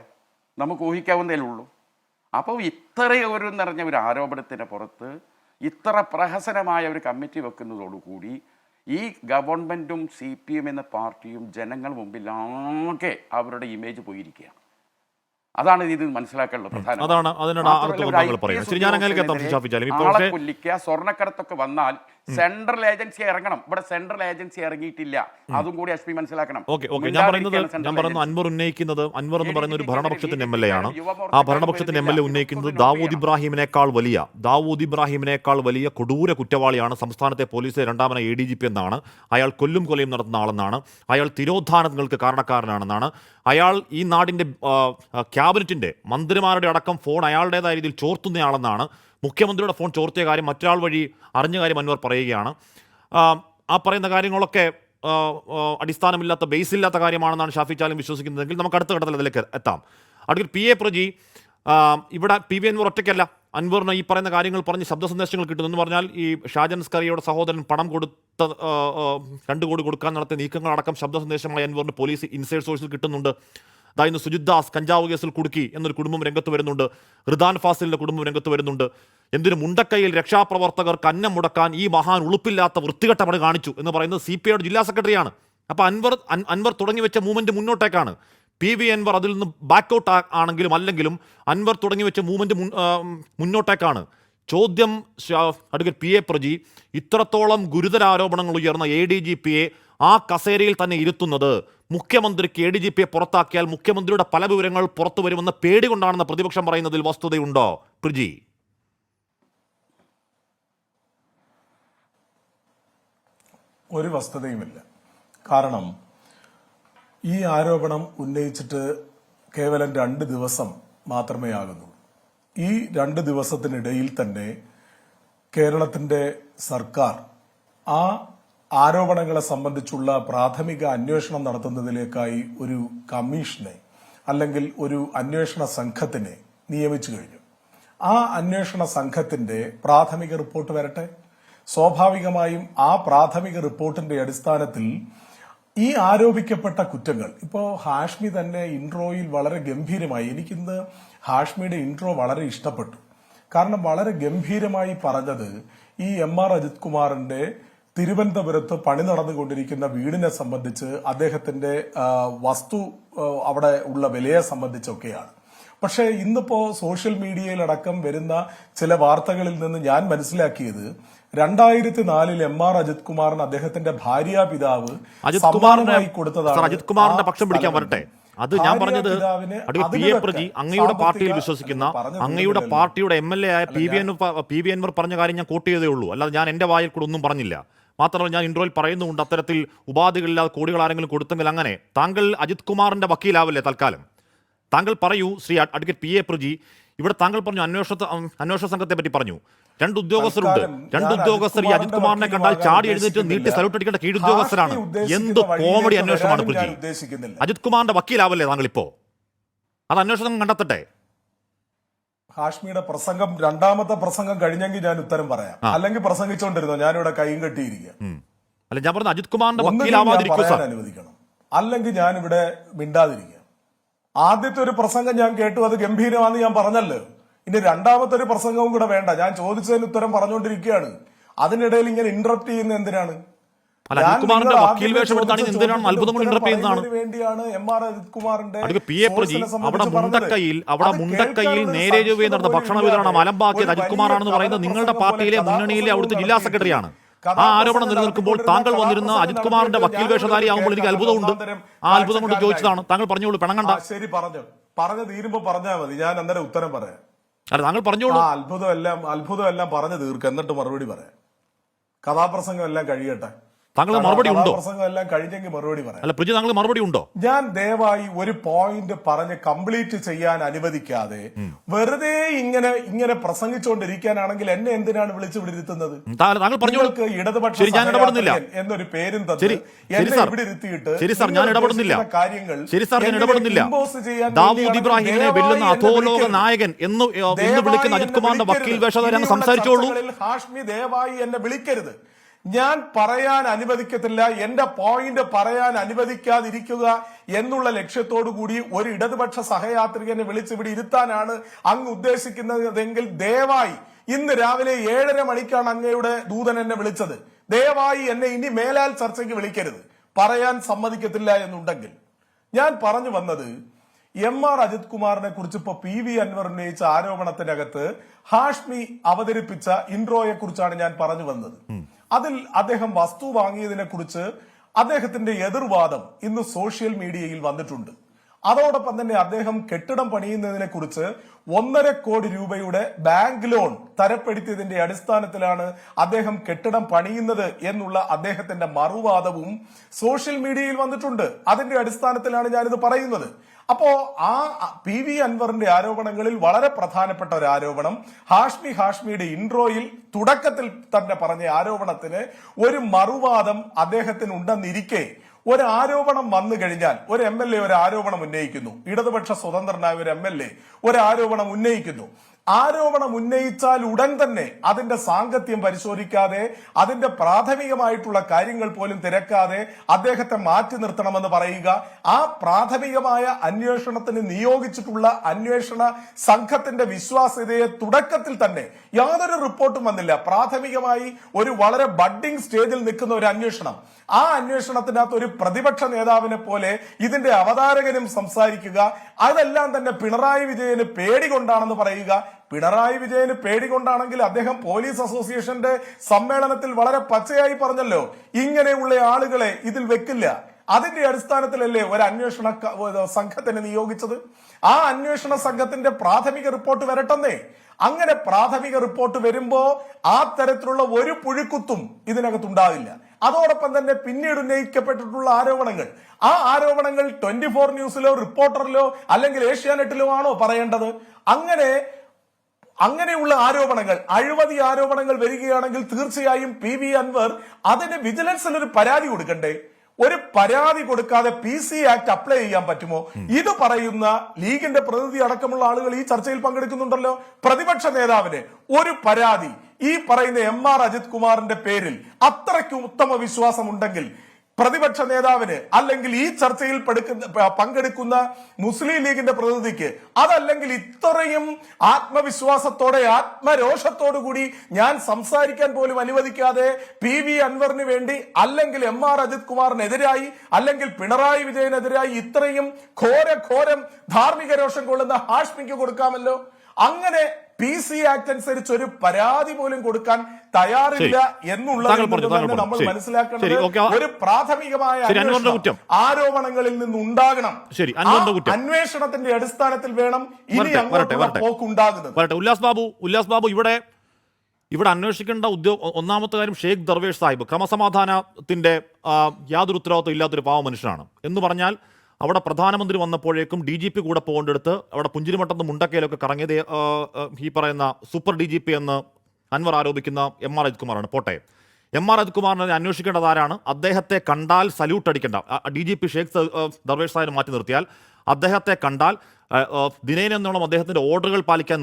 നമുക്ക് ഊഹിക്കാവുന്നതേ ഉള്ളൂ. അപ്പോൾ ഇത്രയൊരു നിറഞ്ഞ ഒരു ആരോപണത്തിന് പുറത്ത് ഇത്ര പ്രഹസനമായ ഒരു കമ്മിറ്റി വെക്കുന്നതോടുകൂടി ഈ ഗവൺമെൻറ്റും CPM എന്ന പാർട്ടിയും ജനങ്ങൾ മുമ്പിൽ ആകെ അവരുടെ ഇമേജ് പോയിരിക്കുകയാണ്. അതാണ് ഇത് മനസ്സിലാക്കാനുള്ള പ്രധാനം. കൊല്ലിക്കുക, സ്വർണ്ണക്കടത്തൊക്കെ വന്നാൽ സെൻട്രൽ ഏജൻസി ഇറങ്ങണം. ഇവിടെ സെൻട്രൽ ഏജൻസി ഇറങ്ങിയിട്ടില്ല, അതും കൂടി SP മനസ്സിലാക്കണം. ഞാൻ പറയുന്നത് അൻവർ ഉന്നയിക്കുന്നത്, അൻവർ എന്ന് പറയുന്ന ഒരു ഭരണപക്ഷത്തിന്റെ MLA ആണ്. ആ ഭരണപക്ഷത്തിന്റെ MLA ഉന്നയിക്കുന്നത് ദാവൂദ് ഇബ്രാഹിമിനേക്കാൾ വലിയ കൊടൂര കുറ്റവാളിയാണ് സംസ്ഥാനത്തെ പോലീസിലെ രണ്ടാമന ADGP എന്നാണ്. അയാൾ കൊല്ലും കൊലയും നടത്തുന്ന ആളെന്നാണ്. അയാൾ തിരോധാനങ്ങൾക്ക് കാരണക്കാരനാണെന്നാണ്. അയാൾ ഈ നാടിന്റെ ക്യാബിനറ്റിന്റെ മന്ത്രിമാരുടെ അടക്കം ഫോൺ അയാളുടേതായ രീതിയിൽ ചോർത്തുന്നയാളെന്നാണ്. മുഖ്യമന്ത്രിയുടെ ഫോൺ ചോർത്തിയ കാര്യം മറ്റൊരാൾ വഴി അറിഞ്ഞ കാര്യം അൻവർ പറയുകയാണ്. ആ പറയുന്ന കാര്യങ്ങളൊക്കെ അടിസ്ഥാനമില്ലാത്ത, ബേസില്ലാത്ത കാര്യമാണെന്നാണ് ഷാഫി ചാലിം വിശ്വസിക്കുന്നതെങ്കിൽ നമുക്ക് അടുത്ത ഘട്ടത്തിൽ അതിലേക്ക് എത്താം. അടുത്ത PA പ്രജി, ഇവിടെ PV അൻവർ ഒറ്റയ്ക്കല്ല. അൻവറിന് ഈ പറയുന്ന കാര്യങ്ങൾ പറഞ്ഞ് ശബ്ദ സന്ദേശങ്ങൾ കിട്ടുന്നു എന്ന് പറഞ്ഞാൽ ഈ ഷാജൻ സ്കറിയയുടെ സഹോദരൻ പണം കൊടുത്ത 2 കോടി കൊടുക്കാൻ നടത്തിയ നീക്കങ്ങളടക്കം ശബ്ദ സന്ദേശമായി അൻവറിന് പോലീസ് ഇൻസൈഡ് സോഴ്സിൽ കിട്ടുന്നുണ്ട്. അതായത് സുജിത് ദാസ് കഞ്ചാവ് കേസിൽ കുടുക്കി എന്നൊരു കുടുംബം രംഗത്ത് വരുന്നുണ്ട്. റിദാൻ ഫാസിലിന്റെ കുടുംബം രംഗത്ത് വരുന്നുണ്ട്. എന്തിനു മുണ്ടക്കൈയിൽ രക്ഷാപ്രവർത്തകർക്ക് അന്നം മുടക്കാൻ ഈ മഹാൻ ഉളുപ്പില്ലാത്ത വൃത്തികെട്ട പണി കാണിച്ചു എന്ന് പറയുന്നത് CPIയുടെ ജില്ലാ സെക്രട്ടറിയാണ്. അപ്പോൾ അൻവർ തുടങ്ങി വെച്ച മൂവ്മെന്റ് മുന്നോട്ടേക്കാണ്. PV അൻവർ അതിൽ നിന്ന് ബാക്കൗട്ട് ആണെങ്കിലും അല്ലെങ്കിലും അൻവർ തുടങ്ങി വെച്ച മൂവ്മെന്റ് മുന്നോട്ടേക്കാണ്. ചോദ്യം അഡ്വക്കേറ്റ് PA പ്രജി, ഇത്രത്തോളം ഗുരുതര ആരോപണങ്ങൾ ഉയർന്ന ADGPയെ ആ കസേരയിൽ തന്നെ ഇരുത്തുന്നത് മുഖ്യമന്ത്രിക്ക് ADGPയെ പുറത്താക്കിയാൽ മുഖ്യമന്ത്രിയുടെ പല വിവരങ്ങൾ പുറത്തു വരുമെന്ന പേടി കൊണ്ടാണെന്ന് പ്രതിപക്ഷം പറയുന്നതിൽ വസ്തുതയുണ്ടോ പ്രജി? ഒരു വസ്തുതയുമില്ല. കാരണം ഈ ആരോപണം ഉന്നയിച്ചിട്ട് കേവലം 2 ദിവസം മാത്രമേ ആകുന്നുള്ളൂ. ഈ 2 ദിവസത്തിനിടയിൽ തന്നെ കേരളത്തിന്റെ സർക്കാർ ആ ആരോപണങ്ങളെ സംബന്ധിച്ചുള്ള പ്രാഥമിക അന്വേഷണം നടത്തുന്നതിലേക്കായി ഒരു കമ്മീഷനെ അല്ലെങ്കിൽ ഒരു അന്വേഷണ സംഘത്തിനെ നിയമിച്ചു കഴിഞ്ഞു. ആ അന്വേഷണ സംഘത്തിന്റെ പ്രാഥമിക റിപ്പോർട്ട് വരട്ടെ. സ്വാഭാവികമായും ആ പ്രാഥമിക റിപ്പോർട്ടിന്റെ അടിസ്ഥാനത്തിൽ ഈ ആരോപിക്കപ്പെട്ട കുറ്റങ്ങൾ, ഇപ്പോ ഹാഷ്മി തന്നെ ഇൻട്രോയിൽ വളരെ ഗംഭീരമായി, എനിക്കിന്ന് ഹാഷ്മിയുടെ ഇൻട്രോ വളരെ ഇഷ്ടപ്പെട്ടു. കാരണം വളരെ ഗംഭീരമായി പറഞ്ഞത് ഈ MR അജിത് കുമാറിന്റെ തിരുവനന്തപുരത്ത് പണി നടന്നുകൊണ്ടിരിക്കുന്ന വീടിനെ സംബന്ധിച്ച്, അദ്ദേഹത്തിന്റെ വസ്തു അവിടെ ഉള്ള വിലയെ സംബന്ധിച്ചൊക്കെയാണ്. പക്ഷേ ഇന്നിപ്പോ സോഷ്യൽ മീഡിയയിലടക്കം വരുന്ന ചില വാർത്തകളിൽ നിന്ന് ഞാൻ മനസ്സിലാക്കിയത് 2004 MR അജിത് കുമാറിന് അദ്ദേഹത്തിന്റെ ഭാര്യാപിതാവ് സമ്മാനമായി കൊടുത്തതാണ്. അജിത് കുമാറിന്റെ പക്ഷം പിടിക്കാൻ വരട്ടെ. അത് ഞാൻ പറഞ്ഞത് PA പ്രജി, അങ്ങയുടെ പാർട്ടിയിൽ വിശ്വസിക്കുന്ന, അങ്ങയുടെ പാർട്ടിയുടെ MLA ആയ PV അൻവർ പറഞ്ഞ കാര്യം ഞാൻ കോട്ട് ചെയ്തേ ഉള്ളൂ. അല്ലാതെ ഞാൻ എന്റെ വായിൽ കൂടെ ഒന്നും പറഞ്ഞില്ല. മാത്രമല്ല ഞാൻ ഇൻട്രോയിൽ പറയുന്നുണ്ട് അത്തരത്തിൽ ഉപാധികളില്ലാതെ കോടികൾ ആരെങ്കിലും കൊടുത്തെങ്കിൽ അങ്ങനെ. താങ്കൾ അജിത് കുമാറിന്റെ വക്കീലാവല്ലേ തൽക്കാലം? താങ്കൾ പറയൂ ശ്രീ അഡ്വക്കേറ്റ് PA പ്രജി, ഇവിടെ താങ്കൾ പറഞ്ഞു അന്വേഷണ സംഘത്തെ പറ്റി പറഞ്ഞു. 2 ഉദ്യോഗസ്ഥരുണ്ട്. 2 ഉദ്യോഗസ്ഥർ ഈ അജിത് കുമാറിനെ കണ്ടാൽ ചാടി എഴുന്നേറ്റ് നീട്ടി സല്യൂട്ട് അടിക്കേണ്ട കീഴുദ്യോഗസ്ഥരാണ്. എന്ത് കോമഡി അന്വേഷണമാണ് പ്രജി? അജിത് കുമാറിന്റെ വക്കീലാവല്ലേ താങ്കൾ ഇപ്പോ? അത് അന്വേഷണം കണ്ടെത്തട്ടെ. ഹാഷ്മിയുടെ പ്രസംഗം, 2ാമത്തെ പ്രസംഗം കഴിഞ്ഞെങ്കിൽ ഞാൻ ഉത്തരം പറയാം. അല്ലെങ്കിൽ പ്രസംഗിച്ചോണ്ടിരുന്നോ? ഞാനിവിടെ കൈയും കെട്ടിയിരിക്കുക. അല്ല, ഞാൻ പറഞ്ഞ അജിത് കുമാറിന്റെ വക്കീലാവാതിരിക്കും അനുവദിക്കണം, അല്ലെങ്കിൽ ഞാനിവിടെ മിണ്ടാതിരിക്കുക. ആദ്യത്തെ ഒരു പ്രസംഗം ഞാൻ കേട്ടു, അത് ഗംഭീരമാണെന്ന് ഞാൻ പറഞ്ഞല്ലോ. ഇനി 2ാമത്തെ ഒരു പ്രസംഗവും കൂടെ വേണ്ട. ഞാൻ ചോദിച്ചതിന് ഉത്തരം പറഞ്ഞുകൊണ്ടിരിക്കുകയാണ്. അതിനിടയിൽ ഇങ്ങനെ ഇന്ററപ്റ്റ് ചെയ്യുന്ന എന്തിനാണ്? വേണ്ടിയാണ് MR അജിത് കുമാറിന്റെ മുണ്ടക്കയിൽ നേരെ ചൊവ്വേ നടന്ന ഭക്ഷണ വിതരണം അലമ്പാക്കിയത് അജിത് കുമാറാണെന്ന് പറയുന്നത് നിങ്ങളുടെ പാർട്ടിയിലെ മുന്നണിയിലെ അവിടുത്തെ ജില്ലാ സെക്രട്ടറിയാണ്. ആ ആരോപണം നിലനിൽക്കുമ്പോൾ താങ്കൾ വന്നിരുന്ന അജിത് കുമാറിന്റെ വക്കീൽ വേഷധാരി ആകുമ്പോൾ എനിക്ക് അത്ഭുതമുണ്ട്. ആ അത്ഭുതം കൊണ്ട് ചോദിച്ചതാണ്. താങ്കൾ പറഞ്ഞോളൂ, പിണങ്ങണ്ട. ശരി, പറഞ്ഞു തീരുമ്പോ പറഞ്ഞാൽ മതി, ഞാൻ അന്നേരം ഉത്തരം പറയാം. അല്ല, താങ്കൾ പറഞ്ഞോളൂ. അത്ഭുതം എല്ലാം പറഞ്ഞു തീർക്കുക, എന്നിട്ട് മറുപടി പറയാം. കഥാപ്രസംഗം എല്ലാം കഴിയട്ടെ. താങ്കൾ മറുപടി ഉണ്ടോ? പ്രസംഗം എല്ലാം കഴിഞ്ഞെങ്കിൽ മറുപടി പറയാം. അല്ല പ്രജി, താങ്കൾ മറുപടി ഉണ്ടോ? ഞാൻ ദയവായി ഒരു പോയിന്റ് പറഞ്ഞ് കംപ്ലീറ്റ് ചെയ്യാൻ അനുവദിക്കാതെ വെറുതെ ഇങ്ങനെ പ്രസംഗിച്ചുകൊണ്ടിരിക്കാനാണെങ്കിൽ എന്നെ എന്തിനാണ് വിളിച്ചു വിടിരുത്തുന്നത്? നിങ്ങൾക്ക് ഇടതുപക്ഷ എന്നൊരു പേരും തന്ന് എന്നെ ഇവിടെ ഇരുത്തിയിട്ട് കാര്യങ്ങൾ ഇമ്പോസ് ചെയ്യാൻ ദാവൂദ് ഇബ്രാഹിമിനെ വെല്ലുന്ന അധോലോക നായകൻ എന്ന് വിളിക്കുന്ന അജിത് കുമാറിന്റെ വക്കീൽ വേഷധാരി സംസാരിച്ചോളൂ. ഹാഷ്മി, ദയവായി എന്നെ വിളിക്കരുത്. ഞാൻ പറയാൻ അനുവദിക്കത്തില്ല. എന്റെ പോയിന്റ് പറയാൻ അനുവദിക്കാതിരിക്കുക എന്നുള്ള ലക്ഷ്യത്തോടു കൂടി ഒരു ഇടതുപക്ഷ സഹയാത്രികനെ വിളിച്ചിവിടെ ഇരുത്താനാണ് അങ്ങ് ഉദ്ദേശിക്കുന്നതെങ്കിൽ ദയവായി, ഇന്ന് രാവിലെ 7:30 മണിക്കാണ് അങ്ങയുടെ ദൂതൻ എന്നെ വിളിച്ചത്. ദയവായി എന്നെ ഇനി മേലാൽ ചർച്ചയ്ക്ക് വിളിക്കരുത്. പറയാൻ സമ്മതിക്കത്തില്ല എന്നുണ്ടെങ്കിൽ. ഞാൻ പറഞ്ഞു വന്നത്, MR അജിത് കുമാറിനെ കുറിച്ച് ഇപ്പൊ PV അൻവർ ഉന്നയിച്ച ആരോപണത്തിനകത്ത് ഹാഷ്മി അവതരിപ്പിച്ച ഇൻട്രോയെ കുറിച്ചാണ് ഞാൻ പറഞ്ഞു വന്നത്. അതിൽ അദ്ദേഹം വസ്തു വാങ്ങിയതിനെ കുറിച്ച് അദ്ദേഹത്തിന്റെ എതിർവാദം ഇന്ന് സോഷ്യൽ മീഡിയയിൽ വന്നിട്ടുണ്ട്. അതോടൊപ്പം തന്നെ അദ്ദേഹം കെട്ടിടം പണിയുന്നതിനെ കുറിച്ച് 1.5 കോടി രൂപയുടെ ബാങ്ക് ലോൺ തരപ്പെടുത്തിയതിന്റെ അടിസ്ഥാനത്തിലാണ് അദ്ദേഹം കെട്ടിടം പണിയുന്നത് എന്നുള്ള അദ്ദേഹത്തിന്റെ മറുവാദവും സോഷ്യൽ മീഡിയയിൽ വന്നിട്ടുണ്ട്. അതിന്റെ അടിസ്ഥാനത്തിലാണ് ഞാനിത് പറയുന്നത്. അപ്പോ ആ PV അൻവറിന്റെ ആരോപണങ്ങളിൽ വളരെ പ്രധാനപ്പെട്ട ഒരു ആരോപണം, ഹാഷ്മിയുടെ ഇൻട്രോയിൽ തുടക്കത്തിൽ തന്നെ പറഞ്ഞ ആരോപണത്തിന് ഒരു മറുവാദം അദ്ദേഹത്തിന് ഉണ്ടെന്നിരിക്കെ ഒരു ആരോപണം വന്നു കഴിഞ്ഞാൽ ഒരു MLA ഒരു ആരോപണം ഉന്നയിക്കുന്നു, ഇടതുപക്ഷ സ്വതന്ത്രനായ ഒരു MLA ഒരു ആരോപണം ഉന്നയിക്കുന്നു. ആരോപണം ഉന്നയിച്ചാൽ ഉടൻ തന്നെ അതിന്റെ സാങ്കത്യം പരിശോധിക്കാതെ അതിന്റെ പ്രാഥമികമായിട്ടുള്ള കാര്യങ്ങൾ പോലും തിരക്കാതെ അദ്ദേഹത്തെ മാറ്റി നിർത്തണമെന്ന് പറയുക, ആ പ്രാഥമികമായ അന്വേഷണത്തിന് നിയോഗിച്ചിട്ടുള്ള അന്വേഷണ സംഘത്തിന്റെ വിശ്വാസ്യതയെ തുടക്കത്തിൽ തന്നെ യാതൊരു റിപ്പോർട്ടും വന്നില്ല. പ്രാഥമികമായി ഒരു വളരെ ബഡ്ഡിംഗ് സ്റ്റേജിൽ നിൽക്കുന്ന ഒരു അന്വേഷണം, ആ അന്വേഷണത്തിനകത്ത് ഒരു പ്രതിപക്ഷ നേതാവിനെ പോലെ ഇതിന്റെ അവതാരകനും സംസാരിക്കുക, അതെല്ലാം തന്നെ പിണറായി വിജയന് പേടികൊണ്ടാണെന്ന് പറയുക. പിണറായി വിജയന് പേടികൊണ്ടാണെങ്കിൽ അദ്ദേഹം പോലീസ് അസോസിയേഷന്റെ സമ്മേളനത്തിൽ വളരെ പച്ചയായി പറഞ്ഞല്ലോ, ഇങ്ങനെയുള്ള ആളുകളെ ഇതിൽ വെക്കില്ല. അതിന്റെ അടിസ്ഥാനത്തിലല്ലേ ഒരു അന്വേഷണ സംഘത്തിനെ നിയോഗിച്ചത്. ആ അന്വേഷണ സംഘത്തിന്റെ പ്രാഥമിക റിപ്പോർട്ട് വരട്ടെന്നേ. അങ്ങനെ പ്രാഥമിക റിപ്പോർട്ട് വരുമ്പോ ആ തരത്തിലുള്ള ഒരു പുഴുക്കുത്തും ഇതിനകത്തുണ്ടാവില്ല. അതോടൊപ്പം തന്നെ പിന്നീട് ഉന്നയിക്കപ്പെട്ടിട്ടുള്ള ആരോപണങ്ങൾ, ആ ആരോപണങ്ങൾ 24 ന്യൂസിലോ റിപ്പോർട്ടറിലോ അല്ലെങ്കിൽ ഏഷ്യാനെറ്റിലോ ആണോ പറയേണ്ടത്? അങ്ങനെയുള്ള ആരോപണങ്ങൾ, അഴിമതി ആരോപണങ്ങൾ വരികയാണെങ്കിൽ തീർച്ചയായും PV അൻവർ അതിന് വിജിലൻസിൽ ഒരു പരാതി കൊടുക്കണ്ടേ? ഒരു പരാതി കൊടുക്കാതെ PC ആക്ട് അപ്ലൈ ചെയ്യാൻ പറ്റുമോ? ഇത് പറയുന്ന ലീഗിന്റെ പ്രതിനിധി അടക്കമുള്ള ആളുകൾ ഈ ചർച്ചയിൽ പങ്കെടുക്കുന്നുണ്ടല്ലോ. പ്രതിപക്ഷ നേതാവിന് ഒരു പരാതി ഈ പറയുന്ന MR അജിത് കുമാറിന്റെ പേരിൽ അത്രയ്ക്ക് ഉത്തമ വിശ്വാസം ഉണ്ടെങ്കിൽ പ്രതിപക്ഷ നേതാവിന് അല്ലെങ്കിൽ ഈ ചർച്ചയിൽ പങ്കെടുക്കുന്ന മുസ്ലിം ലീഗിന്റെ പ്രതിനിധിക്ക്, അതല്ലെങ്കിൽ ഇത്രയും ആത്മവിശ്വാസത്തോടെ ആത്മരോഷത്തോടു കൂടി ഞാൻ സംസാരിക്കാൻ പോലും അനുവദിക്കാതെ PV അൻവറിന് വേണ്ടി അല്ലെങ്കിൽ MR അജിത് കുമാറിനെതിരായി അല്ലെങ്കിൽ പിണറായി വിജയനെതിരായി ഇത്രയും ഘോരം ധാർമ്മിക രോഷം കൊള്ളുന്ന ഹാഷ്മിക്ക് കൊടുക്കാമല്ലോ. അങ്ങനെ PC ആക്ട് അനുസരിച്ച് ഒരു പരാതി പോലും കൊടുക്കാൻ തയ്യാറില്ല എന്നുള്ളത് നമ്മൾ മനസ്സിലാക്കേണ്ടത് ഒരു പ്രാഥമികമായ ആരോപണങ്ങളിൽ നിന്നുണ്ടാകണം. അന്വേഷണത്തിന്റെ അടിസ്ഥാനത്തിൽ വേണം ഇനി അങ്ങോട്ടുള്ള പോക്കുണ്ടാകുന്നത്. ഉല്ലാസ് ബാബു ഇവിടെ അന്വേഷിക്കേണ്ട ഒന്നാമത്തെ കാര്യം ഷെയ്ഖ് ദർവേഷ് സാഹിബ് ക്രമസമാധാനത്തിന്റെ യാതൊരു ഉത്തരവാദിത്വം ഇല്ലാത്തൊരു പാവ മനുഷ്യനാണ്. എന്ന് പറഞ്ഞാൽ അവിടെ പ്രധാനമന്ത്രി വന്നപ്പോഴേക്കും DGP കൂടെ പോകേണ്ടടുത്ത് അവിടെ പുഞ്ചിരിമട്ടത്ത് മുണ്ടക്കയിലൊക്കെ കറങ്ങിയത് ഈ പറയുന്ന സൂപ്പർ DGP എന്ന് അൻവർ ആരോപിക്കുന്ന MR അജിത് കുമാറാണ്. പോട്ടെ, MR അജിത് കുമാറിനെ അന്വേഷിക്കേണ്ടത് ആരാണ്? അദ്ദേഹത്തെ കണ്ടാൽ സല്യൂട്ട് അടിക്കേണ്ട DGP ഷെയ്ഖ് ദർവേഷ് സാഹിബ് മാറ്റി നിർത്തിയാൽ അദ്ദേഹത്തെ കണ്ടാൽ ദിനേനെന്നോളം അദ്ദേഹത്തിന്റെ ഓർഡറുകൾ പാലിക്കാൻ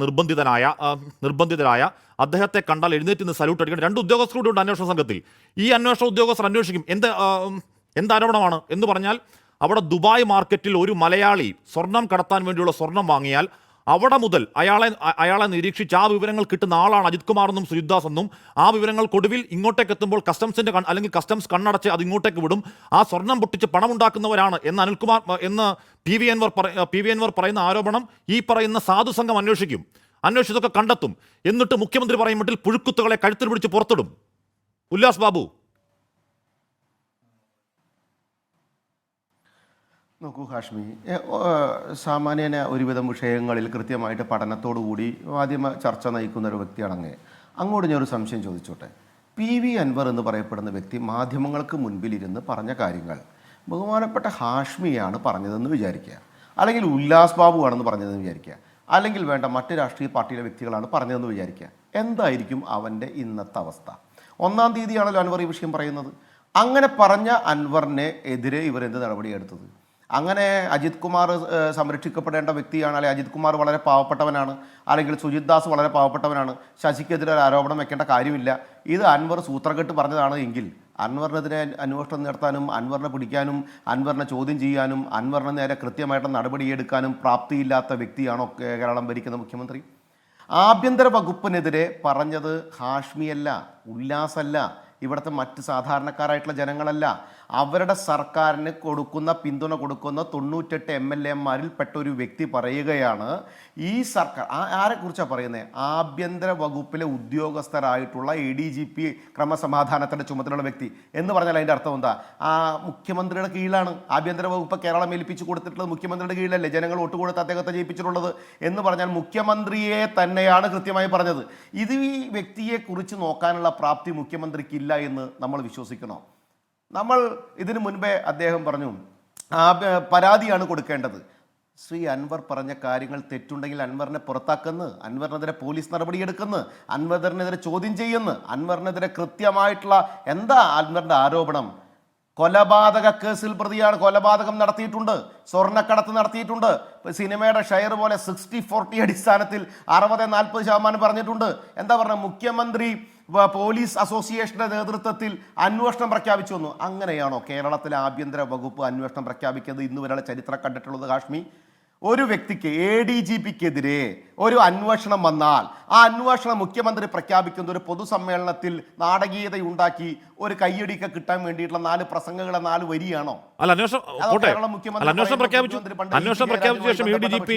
നിർബന്ധിതരായ അദ്ദേഹത്തെ കണ്ടാൽ എഴുന്നേറ്റ് നിന്ന് സല്യൂട്ട് അടിക്കേണ്ട 2 ഉദ്യോഗസ്ഥർ കൂടി ഉണ്ട് അന്വേഷണ സംഘത്തിൽ. ഈ അന്വേഷണ ഉദ്യോഗസ്ഥർ അന്വേഷിക്കും എന്താരോപണമാണ് എന്ന് പറഞ്ഞാൽ അവിടെ ദുബായ് മാർക്കറ്റിൽ ഒരു മലയാളി സ്വർണം കടത്താൻ വേണ്ടിയുള്ള സ്വർണം വാങ്ങിയാൽ അവിടെ മുതൽ അയാളെ നിരീക്ഷിച്ച് ആ വിവരങ്ങൾ കിട്ടുന്ന ആളാണ് അജിത് കുമാർ എന്നും സുജിത്ദാസ് എന്നും. ആ വിവരങ്ങൾക്കൊടുവിൽ ഇങ്ങോട്ടേക്ക് എത്തുമ്പോൾ കസ്റ്റംസ് കണ്ണടച്ച് അത് ഇങ്ങോട്ടേക്ക് വിടും. ആ സ്വർണം പൊട്ടിച്ച് പണമുണ്ടാക്കുന്നവരാണ് എന്ന് PV അൻവർ പറയുന്ന ആരോപണം ഈ പറയുന്ന സാധുസംഘം അന്വേഷിച്ചതൊക്കെ കണ്ടെത്തും. എന്നിട്ട് മുഖ്യമന്ത്രി പറയും മട്ടിൽ പുഴുക്കുത്തുകളെ കഴുത്തിൽ പിടിച്ച് പുറത്തിടും. ഉല്ലാസ് ബാബു, നോക്കൂ ഹാഷ്മി, സാമാന്യന ഒരുവിധം വിഷയങ്ങളിൽ കൃത്യമായിട്ട് പഠനത്തോടുകൂടി മാധ്യമ ചർച്ച നയിക്കുന്ന ഒരു വ്യക്തിയാണെങ്കിൽ അങ്ങോട്ട് ഞാനൊരു സംശയം ചോദിച്ചോട്ടെ. PV അൻവർ എന്ന് പറയപ്പെടുന്ന വ്യക്തി മാധ്യമങ്ങൾക്ക് മുൻപിലിരുന്ന് പറഞ്ഞ കാര്യങ്ങൾ ബഹുമാനപ്പെട്ട ഹാഷ്മിയാണ് പറഞ്ഞതെന്ന് വിചാരിക്കുക, അല്ലെങ്കിൽ ഉല്ലാസ് ബാബു ആണെന്ന് പറഞ്ഞതെന്ന് വിചാരിക്കുക, അല്ലെങ്കിൽ വേണ്ട മറ്റ് രാഷ്ട്രീയ പാർട്ടിയിലെ വ്യക്തികളാണ് പറഞ്ഞതെന്ന് വിചാരിക്കുക. എന്തായിരിക്കും അവൻ്റെ ഇന്നത്തെ അവസ്ഥ? 1-ാം തീയതിയാണല്ലോ അൻവർ ഈ വിഷയം പറയുന്നത്. അങ്ങനെ പറഞ്ഞ അൻവറിനെ എതിരെ ഇവരെന്ത് നടപടിയെടുത്തത്? അങ്ങനെ അജിത് കുമാർ സംരക്ഷിക്കപ്പെടേണ്ട വ്യക്തിയാണ്, അല്ലെങ്കിൽ അജിത് കുമാർ വളരെ പാവപ്പെട്ടവനാണ്, അല്ലെങ്കിൽ സുജിത് ദാസ് വളരെ പാവപ്പെട്ടവനാണ്, ശശിക്കെതിരെ ഒരു ആരോപണം വെക്കേണ്ട കാര്യമില്ല, ഇത് അൻവർ സൂത്രകെട്ട് പറഞ്ഞതാണ് എങ്കിൽ അൻവറിനെതിരെ അന്വേഷണം നടത്താനും അൻവറിനെ പിടിക്കാനും അൻവറിനെ ചോദ്യം ചെയ്യാനും അൻവറിന് നേരെ കൃത്യമായിട്ട് നടപടിയെടുക്കാനും പ്രാപ്തിയില്ലാത്ത വ്യക്തിയാണോ കേരളം ഭരിക്കുന്ന മുഖ്യമന്ത്രി? ആഭ്യന്തര വകുപ്പിനെതിരെ പറഞ്ഞത് ഹാഷ്മിയല്ല, ഉല്ലാസല്ല, ഇവിടുത്തെ മറ്റ് സാധാരണക്കാരായിട്ടുള്ള ജനങ്ങളല്ല. അവരുടെ സർക്കാരിന് പിന്തുണ കൊടുക്കുന്ന 98 MLA-മാരിൽ പെട്ട ഒരു വ്യക്തി പറയുകയാണ് ഈ സർക്കാർ ആരെക്കുറിച്ചാണ് പറയുന്നത്? ആഭ്യന്തര വകുപ്പിലെ ഉദ്യോഗസ്ഥരായിട്ടുള്ള ADGP ക്രമസമാധാനത്തിൻ്റെ ചുമതലയുള്ള വ്യക്തി എന്ന് പറഞ്ഞാൽ അതിൻ്റെ അർത്ഥം എന്താ? മുഖ്യമന്ത്രിയുടെ കീഴിലാണ് ആഭ്യന്തര വകുപ്പ് കേരളം ഏൽപ്പിച്ചു കൊടുത്തിട്ടുള്ളത്. മുഖ്യമന്ത്രിയുടെ കീഴിലല്ലേ ജനങ്ങൾ വോട്ട് കൊടുത്ത് അദ്ദേഹത്തെ ജയിപ്പിച്ചിട്ടുള്ളത് എന്ന് പറഞ്ഞാൽ മുഖ്യമന്ത്രിയെ തന്നെയാണ് കൃത്യമായി പറഞ്ഞത്. ഇത് ഈ വ്യക്തിയെ കുറിച്ച് നോക്കാനുള്ള പ്രാപ്തി മുഖ്യമന്ത്രിക്കില്ല എന്ന് നമ്മൾ വിശ്വസിക്കണോ? നമ്മൾ ഇതിനു മുൻപേ അദ്ദേഹം പറഞ്ഞു പരാതിയാണ് കൊടുക്കേണ്ടത്. ശ്രീ അൻവർ പറഞ്ഞ കാര്യങ്ങൾ തെറ്റുണ്ടെങ്കിൽ അൻവറിനെ പുറത്താക്കുന്നു, അൻവറിനെതിരെ പോലീസ് നടപടിയെടുക്കുന്നു, അൻവറിനെതിരെ ചോദ്യം ചെയ്യുന്നു, അൻവറിനെതിരെ കൃത്യമായിട്ടുള്ള എന്താ അൻവറിന്റെ ആരോപണം? കൊലപാതക കേസിൽ പ്രതിയാണ്, കൊലപാതകം നടത്തിയിട്ടുണ്ട്, സ്വർണ്ണക്കടത്ത് നടത്തിയിട്ടുണ്ട്, സിനിമയുടെ ഷെയർ പോലെ 60-40 അടിസ്ഥാനത്തിൽ 60-40% പറഞ്ഞിട്ടുണ്ട്. എന്താ പറഞ്ഞ മുഖ്യമന്ത്രി പോലീസ് അസോസിയേഷന്റെ നേതൃത്വത്തിൽ അന്വേഷണം പ്രഖ്യാപിച്ചു വന്നു. അങ്ങനെയാണോ കേരളത്തിലെ ആഭ്യന്തര വകുപ്പ് അന്വേഷണം പ്രഖ്യാപിക്കുന്നത് ഇന്ന് വരെയുള്ള ചരിത്രം കണ്ടിട്ടുള്ളത്? കാശ്മി, ഒരു വ്യക്തിക്ക് ADGP-ക്കെതിരെ ഒരു അന്വേഷണം വന്നാൽ ആ അന്വേഷണം മുഖ്യമന്ത്രി പ്രഖ്യാപിക്കുന്ന ഒരു പൊതുസമ്മേളനത്തിൽ നാടകീയതയുണ്ടാക്കി ഒരു കയ്യടിയൊക്കെ കിട്ടാൻ വേണ്ടിയിട്ടുള്ള 4 പ്രസംഗങ്ങളെ 4 വരിയാണോ? അന്വേഷണം പ്രഖ്യാപിച്ച ശേഷം ADGP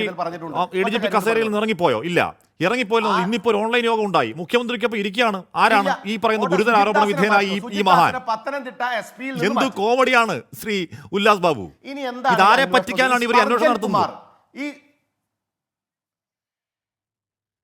കസേരയിൽ നിന്ന് ഇറങ്ങിപ്പോയോ? ഇല്ല, ഇറങ്ങിപ്പോയല്ലോ. ഇന്നിപ്പോ ഒരു ഓൺലൈൻ യോഗം ഉണ്ടായി, മുഖ്യമന്ത്രിക്കൊപ്പം ഇരിക്കുകയാണ്. ആരാണ് ഈ പറയുന്ന ഗുരുതര ആരോപണ വിധേയനായി ഈ മഹാൻ? എന്ത് കോമഡിയാണ് ശ്രീ ഉല്ലാസ് ബാബു! ഇനി എന്താ ഇതാരെ പറ്റിക്കാനാണ് ഇവർ അന്വേഷണം നടത്തുന്നത്? ഈ